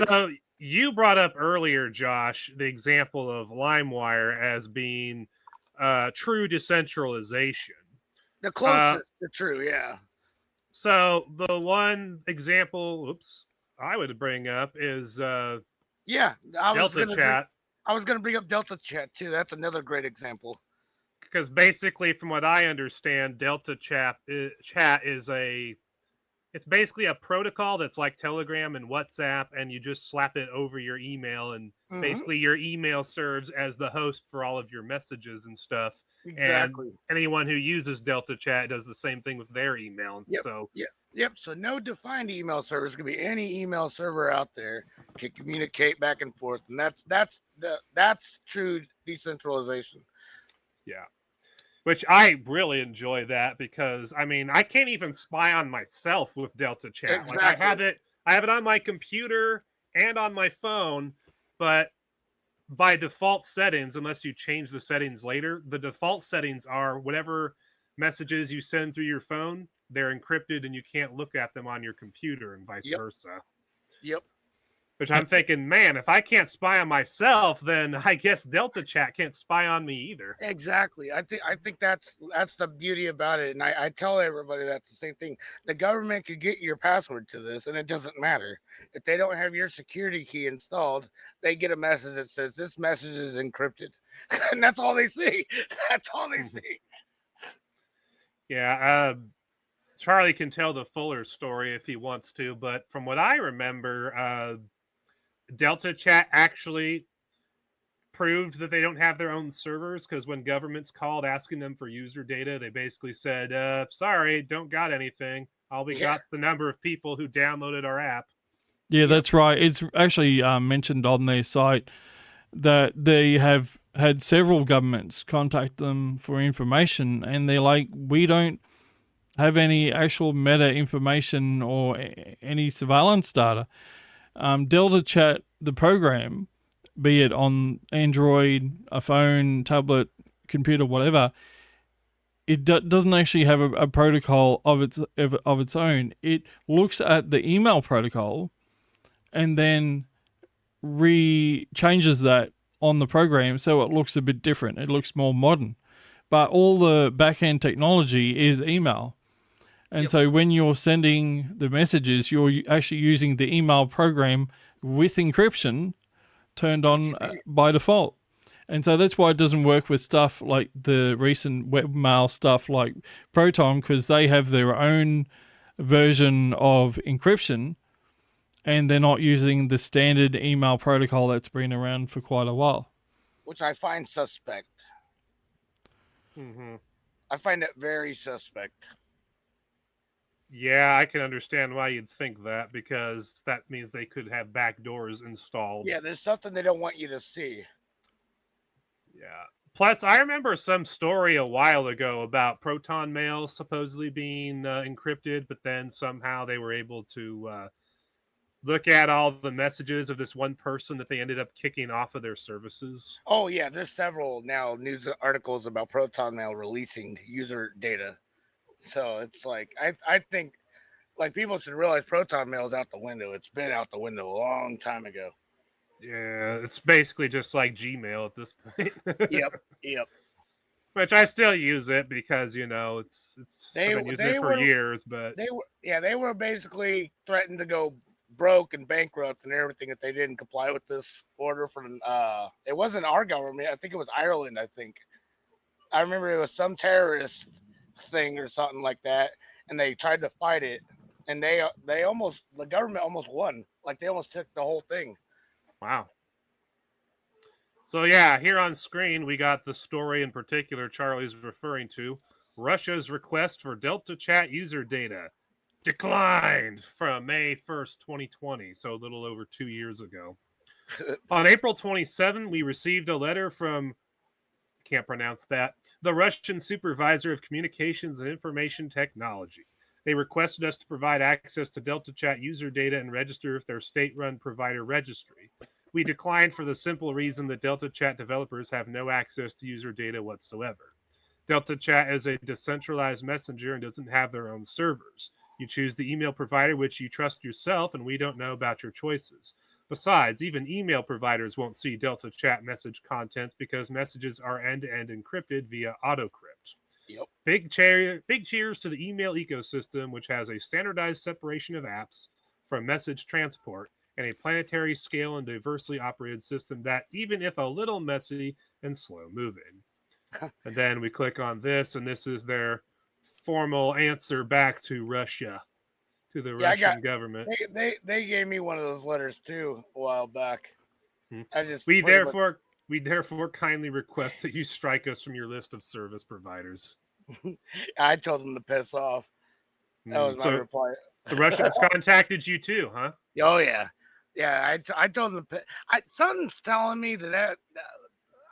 [SPEAKER 3] So you brought up earlier, Josh, the example of LimeWire as being true decentralization.
[SPEAKER 2] The
[SPEAKER 3] Uh,
[SPEAKER 2] closest to true, yeah.
[SPEAKER 3] so the one example, I would bring up is
[SPEAKER 2] Yeah,
[SPEAKER 3] Delta Chat,
[SPEAKER 2] I was gonna bring up Delta Chat too. That's another great example.
[SPEAKER 3] because basically, from what I understand, Delta Chat is It's basically a protocol that's like Telegram and WhatsApp, and you just slap it over your email, and basically your email serves as the host for all of your messages and stuff.
[SPEAKER 2] Exactly.
[SPEAKER 3] And anyone who uses Delta Chat does the same thing with their email. And
[SPEAKER 2] Yep.
[SPEAKER 3] so
[SPEAKER 2] Yep. So no defined email server. It could be any email server out there can communicate back and forth, and that's true decentralization.
[SPEAKER 3] Yeah. Which I really enjoy that, because I mean, I can't even spy on myself with Delta Chat.
[SPEAKER 2] Exactly.
[SPEAKER 3] Like I have it on my computer and on my phone, but by default settings, unless you change the settings later, the default settings are whatever messages you send through your phone, they're encrypted and you can't look at them on your computer, and vice versa.
[SPEAKER 2] Yep.
[SPEAKER 3] Which I'm thinking, man, if I can't spy on myself, then I guess Delta Chat can't spy on me either.
[SPEAKER 2] Exactly. I think that's the beauty about it, and I tell everybody that's the same thing. The government could get your password to this, and it doesn't matter if they don't have your security key installed. They get a message that says this message is encrypted, and that's all they see. That's all they see.
[SPEAKER 3] Yeah. Charlie can tell the fuller story if he wants to, but from what I remember, Delta Chat actually proved that they don't have their own servers, because when governments called asking them for user data, they basically said, sorry, don't got anything. All we got's the number of people who downloaded our app.
[SPEAKER 4] Yeah, that's right. It's actually mentioned on their site that they have had several governments contact them for information, and they're like, we don't have any actual meta information or any surveillance data. Delta Chat, the program, be it on Android, a phone, tablet, computer, whatever, it doesn't actually have a protocol of its own. It looks at the email protocol and then changes that on the program so it looks a bit different. It looks more modern. But all the back-end technology is email. And so when you're sending the messages, you're actually using the email program with encryption turned on by default. And so that's why it doesn't work with stuff like the recent webmail stuff like Proton, because they have their own version of encryption and they're not using the standard email protocol that's been around for quite a while.
[SPEAKER 2] Which I find suspect.
[SPEAKER 3] Mm-hmm.
[SPEAKER 2] I find it very suspect.
[SPEAKER 3] Yeah, I can understand why you'd think that, because that means they could have backdoors installed.
[SPEAKER 2] Yeah, there's something they don't want you to see.
[SPEAKER 3] Yeah. Plus, I remember some story a while ago about Proton Mail supposedly being encrypted, but then somehow they were able to look at all the messages of this one person that they ended up kicking off of their services.
[SPEAKER 2] Oh, yeah, there's several now news articles about Proton Mail releasing user data. So it's like, I think like people should realize Proton Mail is out the window. It's been out the window a long time ago.
[SPEAKER 3] Yeah, it's basically just like Gmail at this point.
[SPEAKER 2] Yep.
[SPEAKER 3] Which I still use it because, you know, I've been using it for years, but
[SPEAKER 2] they were basically threatened to go broke and bankrupt and everything if they didn't comply with this order from it wasn't our government. I think it was Ireland. I remember it was some terrorist thing or something like that, and they tried to fight it, and the government almost won. Like they almost took the whole thing.
[SPEAKER 3] Wow. So yeah, here on screen we got the story in particular Charlie's referring to. Russia's request for Delta Chat user data declined from May 1st, 2020, so a little over 2 years ago. On April 27, we received a letter from, can't pronounce that, the Russian Supervisor of Communications and Information Technology. They requested us to provide access to Delta Chat user data and register with their state-run provider registry. We declined for the simple reason that Delta Chat developers have no access to user data whatsoever. Delta Chat is a decentralized messenger and doesn't have their own servers. You choose the email provider which you trust yourself, and we don't know about your choices. Besides, even email providers won't see Delta Chat message content because messages are end-to-end encrypted via autocrypt.
[SPEAKER 2] Yep.
[SPEAKER 3] Big cheers to the email ecosystem, which has a standardized separation of apps from message transport and a planetary scale and diversely operated system that, even if a little messy and slow moving. And then we click on this, and this is their formal answer back to Russia, to the
[SPEAKER 2] Yeah,
[SPEAKER 3] Russian government.
[SPEAKER 2] they gave me one of those letters too a while back. I just
[SPEAKER 3] We
[SPEAKER 2] pretty much-
[SPEAKER 3] therefore kindly request that you strike us from your list of service providers.
[SPEAKER 2] I told them to piss off. That was my reply.
[SPEAKER 3] The Russians contacted you too, huh?
[SPEAKER 2] Oh yeah, yeah. I told them. Something's telling me that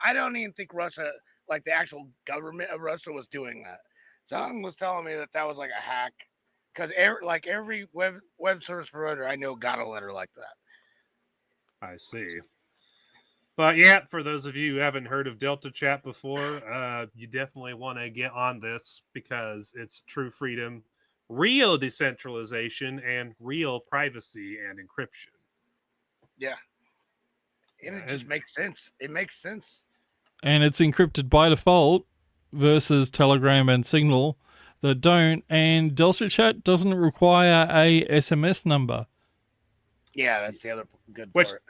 [SPEAKER 2] I don't even think Russia, like the actual government of Russia, was doing that. Something was telling me that was like a hack, because every web service provider I know got a letter like that.
[SPEAKER 3] I see. But yeah, for those of you who haven't heard of Delta Chat before, you definitely want to get on this because it's true freedom, real decentralization, and real privacy and encryption.
[SPEAKER 2] Yeah. And it just makes sense. It makes sense.
[SPEAKER 4] And it's encrypted by default versus Telegram and Signal that don't. And Delta Chat doesn't require a SMS number.
[SPEAKER 2] Yeah, that's the other good part.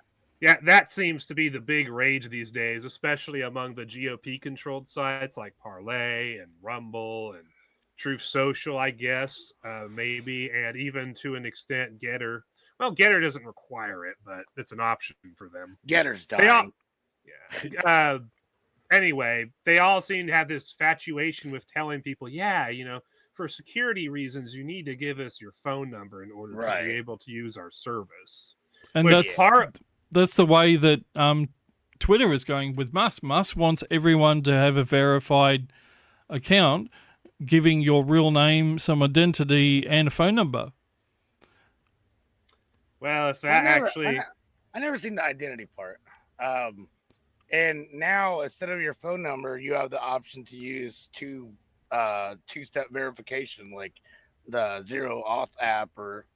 [SPEAKER 3] Yeah, that seems to be the big rage these days, especially among the GOP-controlled sites like Parler and Rumble and Truth Social, I guess, maybe, and even to an extent Getter. Well, Getter doesn't require it, but it's an option for them.
[SPEAKER 2] Getter's dying.
[SPEAKER 3] Anyway, they all seem to have this infatuation with telling people, for security reasons, you need to give us your phone number in order to be able to use our service.
[SPEAKER 4] And that's the way that Twitter is going with Musk. Musk wants everyone to have a verified account, giving your real name, some identity, and a phone number.
[SPEAKER 3] Well, if that
[SPEAKER 2] I never seen the identity part. And now instead of your phone number, you have the option to use two-step verification, like the Zero Auth app, or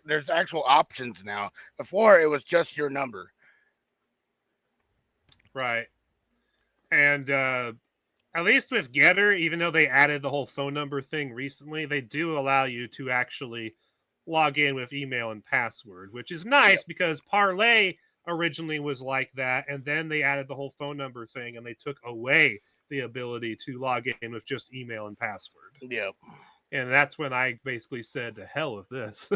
[SPEAKER 2] there's actual options now. Before it was just your number.
[SPEAKER 3] Right. And at least with Getter, even though they added the whole phone number thing recently, they do allow you to actually log in with email and password, which is nice because Parler originally was like that, and then they added the whole phone number thing, and they took away the ability to log in with just email and password.
[SPEAKER 2] Yep.
[SPEAKER 3] And that's when I basically said, to hell with this.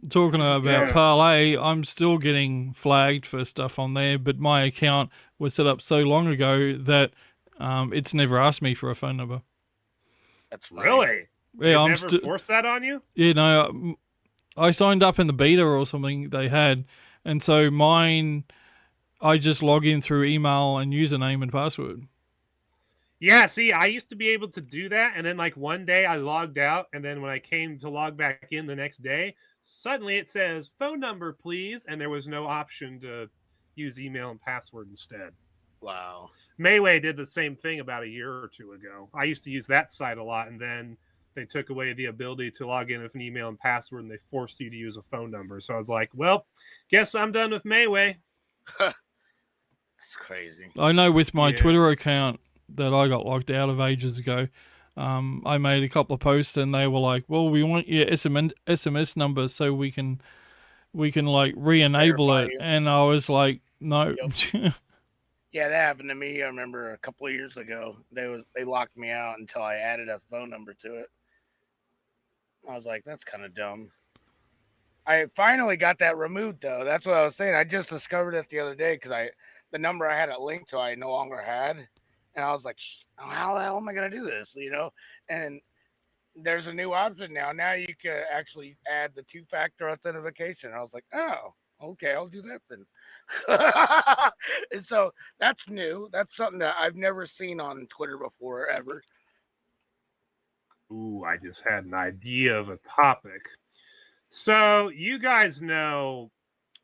[SPEAKER 4] Talking about Parler, I'm still getting flagged for stuff on there, but my account was set up so long ago that it's never asked me for a phone number.
[SPEAKER 2] That's
[SPEAKER 3] really?
[SPEAKER 4] Yeah,
[SPEAKER 3] I'm never forced that on you?
[SPEAKER 4] Yeah, no, I signed up in the beta or something they had, and so mine, I just log in through email and username and password.
[SPEAKER 3] Yeah, see, I used to be able to do that, and then like one day I logged out, and then when I came to log back in the next day, suddenly it says, phone number, please, and there was no option to use email and password instead.
[SPEAKER 2] Wow.
[SPEAKER 3] Mayway did the same thing about a year or two ago. I used to use that site a lot, and then they took away the ability to log in with an email and password, and they forced you to use a phone number. So I was like, well, guess I'm done with Mayway.
[SPEAKER 2] That's crazy.
[SPEAKER 4] I know with my Twitter account that I got locked out of ages ago, I made a couple of posts, and they were like, well, we want your SMS number so we can like re-enable it. And I was like, no.
[SPEAKER 2] Yep. Yeah, that happened to me. I remember a couple of years ago, they locked me out until I added a phone number to it. I was like, that's kind of dumb. I finally got that removed, though. That's what I was saying. I just discovered it the other day because the number I had it linked to, I no longer had. And I was like, how the hell am I going to do this? And there's a new option now. Now you can actually add the two-factor authentication. I was like, oh, okay, I'll do that then. And so that's new. That's something that I've never seen on Twitter before, ever.
[SPEAKER 3] Ooh, I just had an idea of a topic. So you guys know,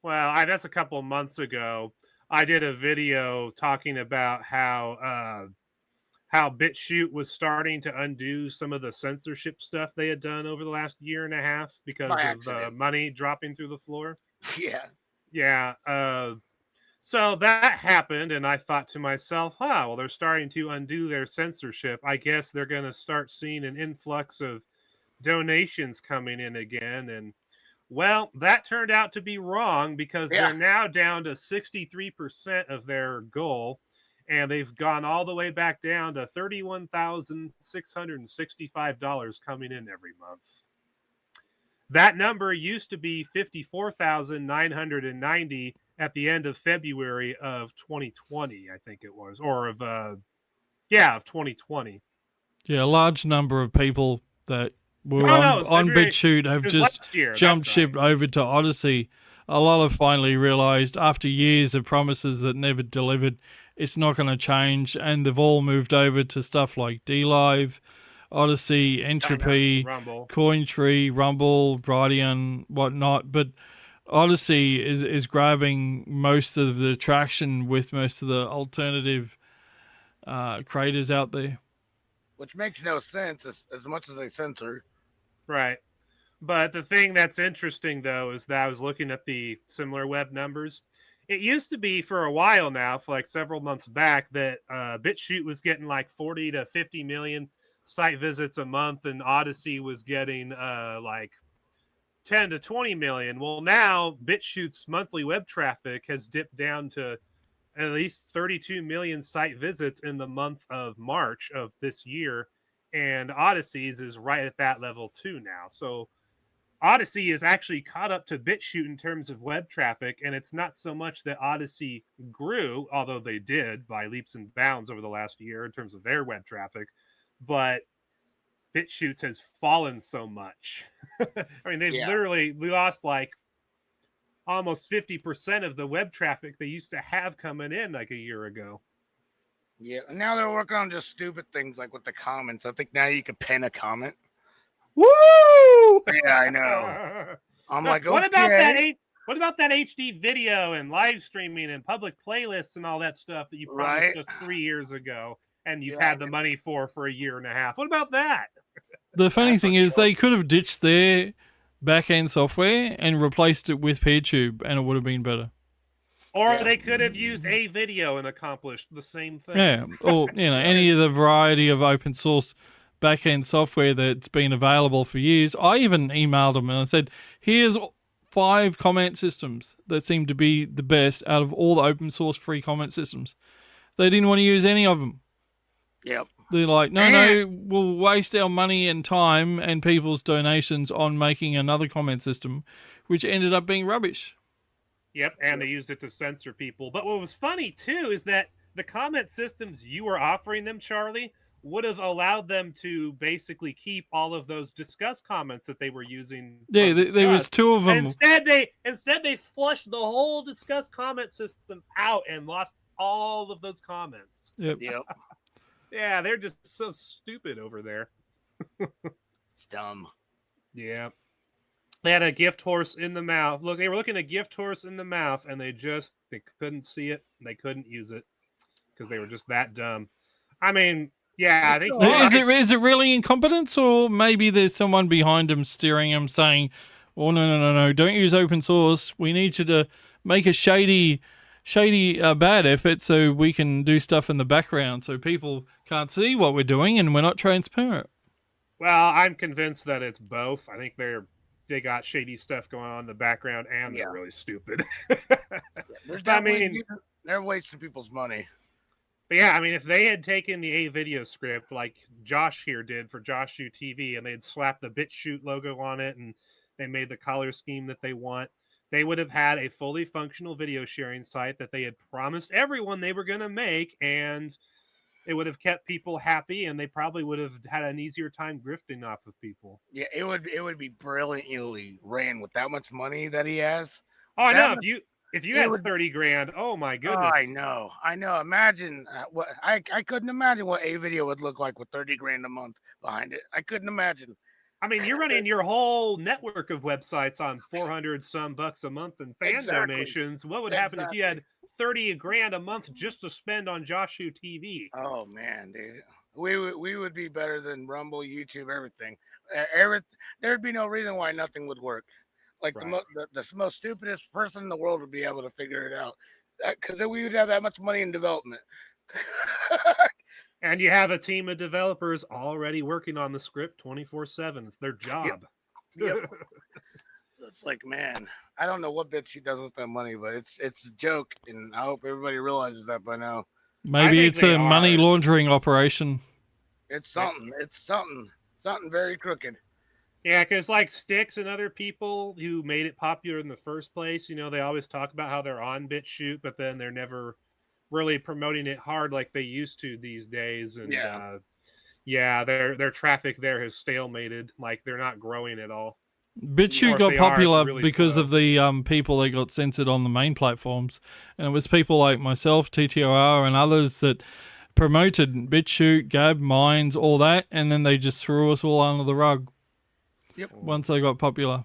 [SPEAKER 3] well, that's a couple of months ago. I did a video talking about how BitChute was starting to undo some of the censorship stuff they had done over the last year and a half because of the money dropping through the floor.
[SPEAKER 2] Yeah.
[SPEAKER 3] Yeah. So that happened, and I thought to myself, well, they're starting to undo their censorship. I guess they're going to start seeing an influx of donations coming in again. And, well, that turned out to be wrong because they're now down to 63% of their goal, and they've gone all the way back down to $31,665 coming in every month. That number used to be 54,990 at the end of February of 2020, I think it was, or of 2020.
[SPEAKER 4] Yeah, a large number of people that were
[SPEAKER 3] No,
[SPEAKER 4] on
[SPEAKER 3] it was
[SPEAKER 4] on
[SPEAKER 3] February.
[SPEAKER 4] BitChute
[SPEAKER 3] It
[SPEAKER 4] have
[SPEAKER 3] was
[SPEAKER 4] just
[SPEAKER 3] last year.
[SPEAKER 4] jumped
[SPEAKER 3] That's
[SPEAKER 4] ship
[SPEAKER 3] right.
[SPEAKER 4] over to Odyssey. A lot have finally realized after years of promises that never delivered, it's not going to change, and they've all moved over to stuff like DLive, Odyssey, Entropy,
[SPEAKER 3] Rumble.
[SPEAKER 4] Cointree, Rumble, Brighteon, whatnot. But Odyssey is grabbing most of the traction with most of the alternative creators out there.
[SPEAKER 2] Which makes no sense as much as they censor.
[SPEAKER 3] Right. But the thing that's interesting, though, is that I was looking at the similar web numbers. It used to be for a while now, for like several months back, that BitChute was getting like 40 to 50 million site visits a month, and Odyssey was getting like 10 to 20 million. Well, now BitChute's monthly web traffic has dipped down to at least 32 million site visits in the month of March of this year, and Odyssey's is right at that level too now. So Odyssey is actually caught up to BitChute in terms of web traffic, and it's not so much that Odyssey grew, although they did by leaps and bounds over the last year in terms of their web traffic, but BitChute has fallen so much. I mean, they've literally lost like almost 50% of the web traffic they used to have coming in like a year ago.
[SPEAKER 2] Yeah, and now they're working on just stupid things like with the comments. I think now you can pin a comment.
[SPEAKER 3] Woo!
[SPEAKER 2] Yeah, I know. I'm like, okay.
[SPEAKER 3] What about that HD video and live streaming and public playlists and all that stuff that you promised us 3 years ago and you've had the money for a year and a half? What about that?
[SPEAKER 4] The funny thing is they could have ditched their back-end software and replaced it with PeerTube, and it would have been better.
[SPEAKER 3] Or they could have used a video and accomplished the same thing.
[SPEAKER 4] Yeah, or any of the variety of open source back-end software that's been available for years. I even emailed them and I said, here's 5 comment systems that seem to be the best out of all the open source free comment systems. They didn't want to use any of them.
[SPEAKER 2] Yep.
[SPEAKER 4] They're like, no, we'll waste our money and time and people's donations on making another comment system, which ended up being rubbish.
[SPEAKER 3] Yep, and they used it to censor people. But what was funny, too, is that the comment systems you were offering them, Charlie, would have allowed them to basically keep all of those discuss comments that they were using.
[SPEAKER 4] Yeah, there was 2 of them.
[SPEAKER 3] Instead they flushed the whole discuss comment system out and lost all of those comments.
[SPEAKER 4] Yep.
[SPEAKER 3] Yeah, they're just so stupid over there.
[SPEAKER 2] It's dumb.
[SPEAKER 3] Yeah. They had a gift horse in the mouth. Look, they were looking at a gift horse in the mouth, and they couldn't see it. They couldn't use it because they were just that dumb. I mean, yeah, I think.
[SPEAKER 4] Is it really incompetence, or maybe there's someone behind them steering them, saying, "Oh no, don't use open source. We need you to make a shady bad effort so we can do stuff in the background so people can't see what we're doing and we're not transparent."
[SPEAKER 3] Well, I'm convinced that it's both. I think they got shady stuff going on in the background, and they're really stupid.
[SPEAKER 2] They're wasting people's money.
[SPEAKER 3] But yeah, I mean, if they had taken the A video script like Josh here did for JoshWho TV, and they'd slapped the BitChute logo on it, and they made the color scheme that they want, they would have had a fully functional video sharing site that they had promised everyone they were going to make, and it would have kept people happy, and they probably would have had an easier time grifting off of people.
[SPEAKER 2] Yeah, it would be brilliantly ran with that much money that he has.
[SPEAKER 3] Oh, I know. If you had 30 grand, oh my goodness.
[SPEAKER 2] Oh, I know. Imagine what I couldn't imagine what a video would look like with 30 grand a month behind it. I couldn't imagine.
[SPEAKER 3] I mean, you're running your whole network of websites on 400 some bucks a month and fan donations. What would happen if you had 30 grand a month just to spend on JoshWho TV?
[SPEAKER 2] Oh man, dude, we would be better than Rumble, YouTube, everything. There'd be no reason why nothing would work. Like the most stupidest person in the world would be able to figure it out, because we would have that much money in development.
[SPEAKER 3] And you have a team of developers already working on the script 24/7. It's their job.
[SPEAKER 2] Yep. It's like, man, I don't know what BitChute does with that money, but it's a joke, and I hope everybody realizes that by now.
[SPEAKER 4] Maybe it's a money laundering operation.
[SPEAKER 2] It's something. It's something very crooked.
[SPEAKER 3] Yeah, because like Sticks and other people who made it popular in the first place, they always talk about how they're on BitChute, but then they're never really promoting it hard like they used to these days. And
[SPEAKER 2] Yeah.
[SPEAKER 3] yeah, their traffic there has stalemated. Like they're not growing at all. Or
[SPEAKER 4] BitChute
[SPEAKER 3] if
[SPEAKER 4] got
[SPEAKER 3] they are, it's
[SPEAKER 4] popular
[SPEAKER 3] really
[SPEAKER 4] because
[SPEAKER 3] slow.
[SPEAKER 4] of the people that got censored on the main platforms, and it was people like myself, TTOR, and others that promoted BitChute, Gab, Minds, all that, and then they just threw us all under the rug.
[SPEAKER 2] Yep.
[SPEAKER 4] Once they got popular.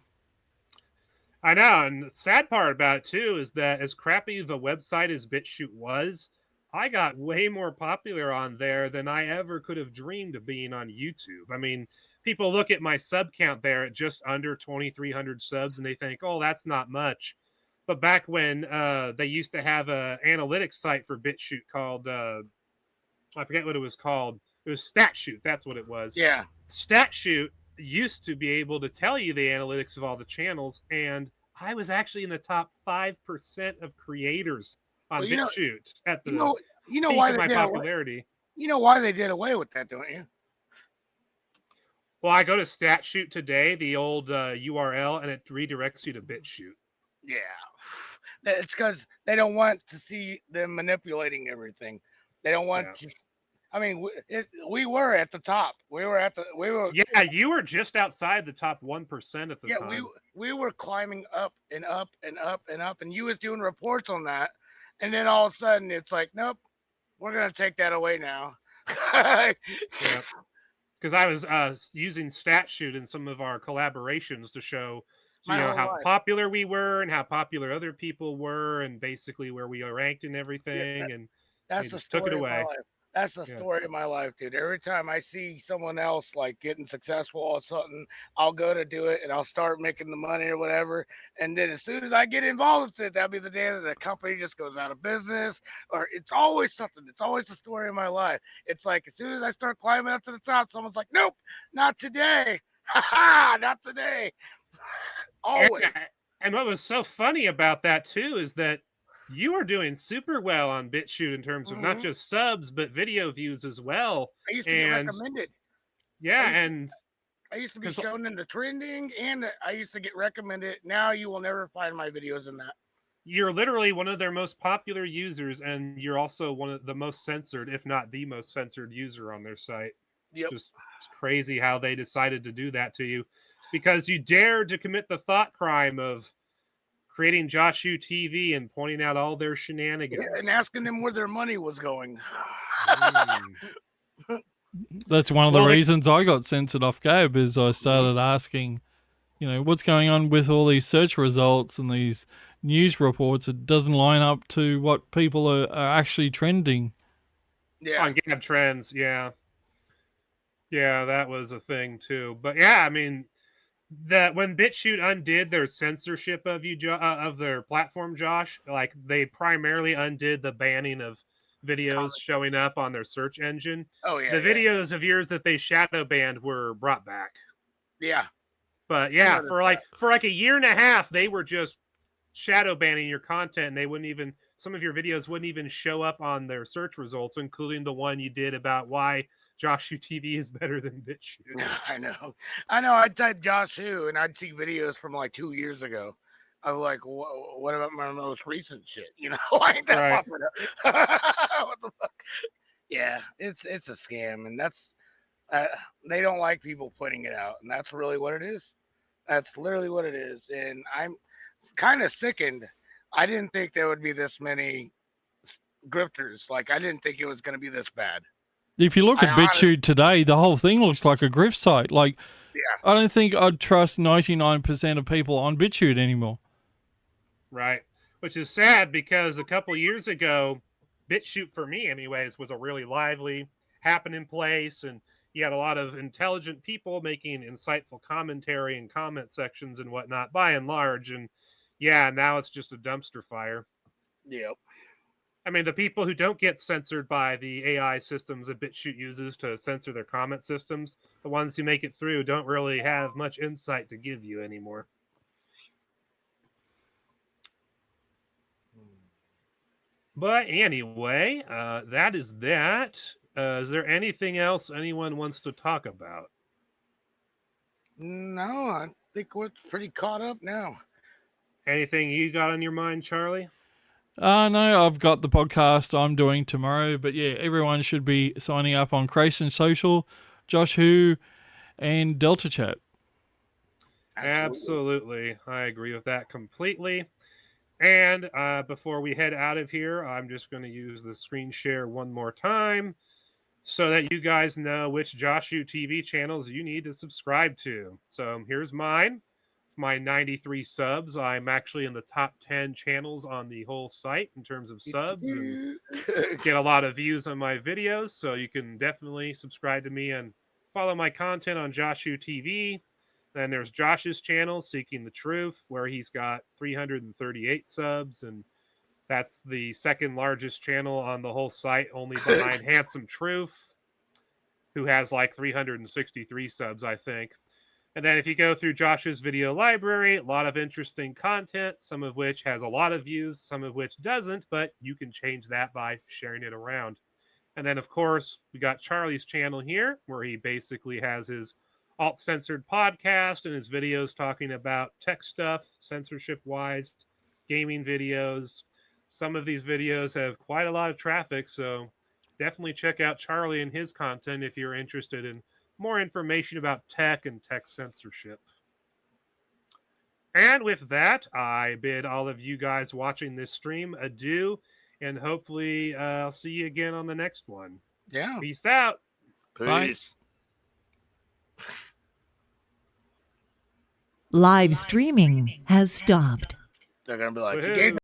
[SPEAKER 3] I know, and the sad part about it too is that as crappy the website as BitChute was, I got way more popular on there than I ever could have dreamed of being on YouTube. I mean, people look at my sub count there at just under 2,300 subs and they think, oh, that's not much. But back when they used to have a analytics site for BitChute called, I forget what it was called. It was StatShoot. That's what it was.
[SPEAKER 2] Yeah.
[SPEAKER 3] StatShoot used to be able to tell you the analytics of all the channels, and I was actually in the top 5% of creators on
[SPEAKER 2] Well,
[SPEAKER 3] BitChute at
[SPEAKER 2] you
[SPEAKER 3] the
[SPEAKER 2] know, you know
[SPEAKER 3] peak
[SPEAKER 2] why
[SPEAKER 3] of
[SPEAKER 2] they
[SPEAKER 3] my
[SPEAKER 2] did away.
[SPEAKER 3] popularity.
[SPEAKER 2] You know why they did away with that, don't you?
[SPEAKER 3] Well, I go to StatShoot today, the old URL, and it redirects you to BitChute.
[SPEAKER 2] Yeah. It's because they don't want to see them manipulating everything. They don't want.
[SPEAKER 3] Yeah.
[SPEAKER 2] I mean, we were at the top. We were.
[SPEAKER 3] Yeah, you were just outside the top 1% at the
[SPEAKER 2] Yeah,
[SPEAKER 3] time.
[SPEAKER 2] we were climbing up and up and up and up, and you was doing reports on that, and then all of a sudden it's like, nope, we're gonna take that away now.
[SPEAKER 3] Yeah. Because I was using StatShoot in some of our collaborations to show how popular we were and how popular other people were and basically where we ranked and everything. And
[SPEAKER 2] that's the story of my life. That's the story of my life, dude. Every time I see someone else like getting successful at something, I'll go to do it and I'll start making the money or whatever. And then as soon as I get involved with it, that'll be the day that the company just goes out of business, or it's always something. It's always the story of my life. It's like as soon as I start climbing up to the top, someone's like, nope, not today. Not today. Always.
[SPEAKER 3] And what was so funny about that too is that you were doing super well on BitChute in terms of not just subs but video views as well.
[SPEAKER 2] I used to get recommended.
[SPEAKER 3] Yeah,
[SPEAKER 2] I used to be shown in the trending, and I used to get recommended. Now you will never find my videos in that.
[SPEAKER 3] You're literally one of their most popular users, and you're also one of the most censored, if not the most censored user on their site.
[SPEAKER 2] Yep.
[SPEAKER 3] Just it's crazy how they decided to do that to you because you dared to commit the thought crime of creating JoshWho TV and pointing out all their shenanigans.
[SPEAKER 2] And asking them where their money was going.
[SPEAKER 4] That's one of the reasons I got censored off Gab is I started asking, what's going on with all these search results and these news reports. It doesn't line up to what people are actually trending.
[SPEAKER 2] Yeah.
[SPEAKER 3] On Gab Trends, yeah. Yeah, that was a thing too. But yeah, I mean, that when BitChute undid their censorship of you of their platform, Josh, like they primarily undid the banning of videos showing up on their search engine.
[SPEAKER 2] Oh yeah.
[SPEAKER 3] The videos of yours that they shadow banned were brought back.
[SPEAKER 2] Yeah.
[SPEAKER 3] But yeah, for like a year and a half, they were just shadow banning your content, and they wouldn't even some of your videos wouldn't even show up on their search results, including the one you did about why JoshWho TV is better than BitChute.
[SPEAKER 2] I know. I'd type JoshWho and I'd see videos from like 2 years ago. I'm like, what about my most recent shit? Like that popping up. What the fuck? Yeah, it's a scam, and that's they don't like people putting it out, and that's really what it is. That's literally what it is, and I'm kind of sickened. I didn't think there would be this many grifters. Like I didn't think it was going to be this bad.
[SPEAKER 4] If you look at BitChute today, the whole thing looks like a grift site. Like, I don't think I'd trust 99% of people on BitChute anymore.
[SPEAKER 3] Right. Which is sad because a couple years ago, BitChute, for me anyways, was a really lively, happening place. And you had a lot of intelligent people making insightful commentary and comment sections and whatnot, by and large. And yeah, now it's just a dumpster fire.
[SPEAKER 2] Yep.
[SPEAKER 3] I mean, the people who don't get censored by the AI systems that BitChute uses to censor their comment systems, the ones who make it through don't really have much insight to give you anymore. But anyway, that is that. Is there anything else anyone wants to talk about?
[SPEAKER 2] No, I think we're pretty caught up now.
[SPEAKER 3] Anything you got on your mind, Charlie?
[SPEAKER 4] No, I've got the podcast I'm doing tomorrow, but yeah, everyone should be signing up on Creation Social, JoshWho, and Delta Chat.
[SPEAKER 3] Absolutely. I agree with that completely. And before we head out of here, I'm just going to use the screen share one more time so that you guys know which JoshWho TV channels you need to subscribe to. So here's mine. With my 93 subs, I'm actually in the top 10 channels on the whole site in terms of subs and get a lot of views on my videos. So you can definitely subscribe to me and follow my content on JoshWho TV. Then there's Josh's channel, Seeking the Truth, where he's got 338 subs, and that's the second largest channel on the whole site, only behind Handsome Truth, who has like 363 subs, I think. And then if you go through Josh's video library, a lot of interesting content, some of which has a lot of views, some of which doesn't, but you can change that by sharing it around. And then, of course, we got Charlie's channel here, where he basically has his alt-censored podcast and his videos talking about tech stuff, censorship-wise, gaming videos. Some of these videos have quite a lot of traffic, so definitely check out Charlie and his content if you're interested in more information about tech and tech censorship. And with that, I bid all of you guys watching this stream adieu, and hopefully I'll see you again on the next one.
[SPEAKER 2] Yeah.
[SPEAKER 3] Peace out.
[SPEAKER 2] Peace.
[SPEAKER 1] Live streaming has stopped.
[SPEAKER 2] They're gonna be like,
[SPEAKER 3] Woohoo.
[SPEAKER 2] you gave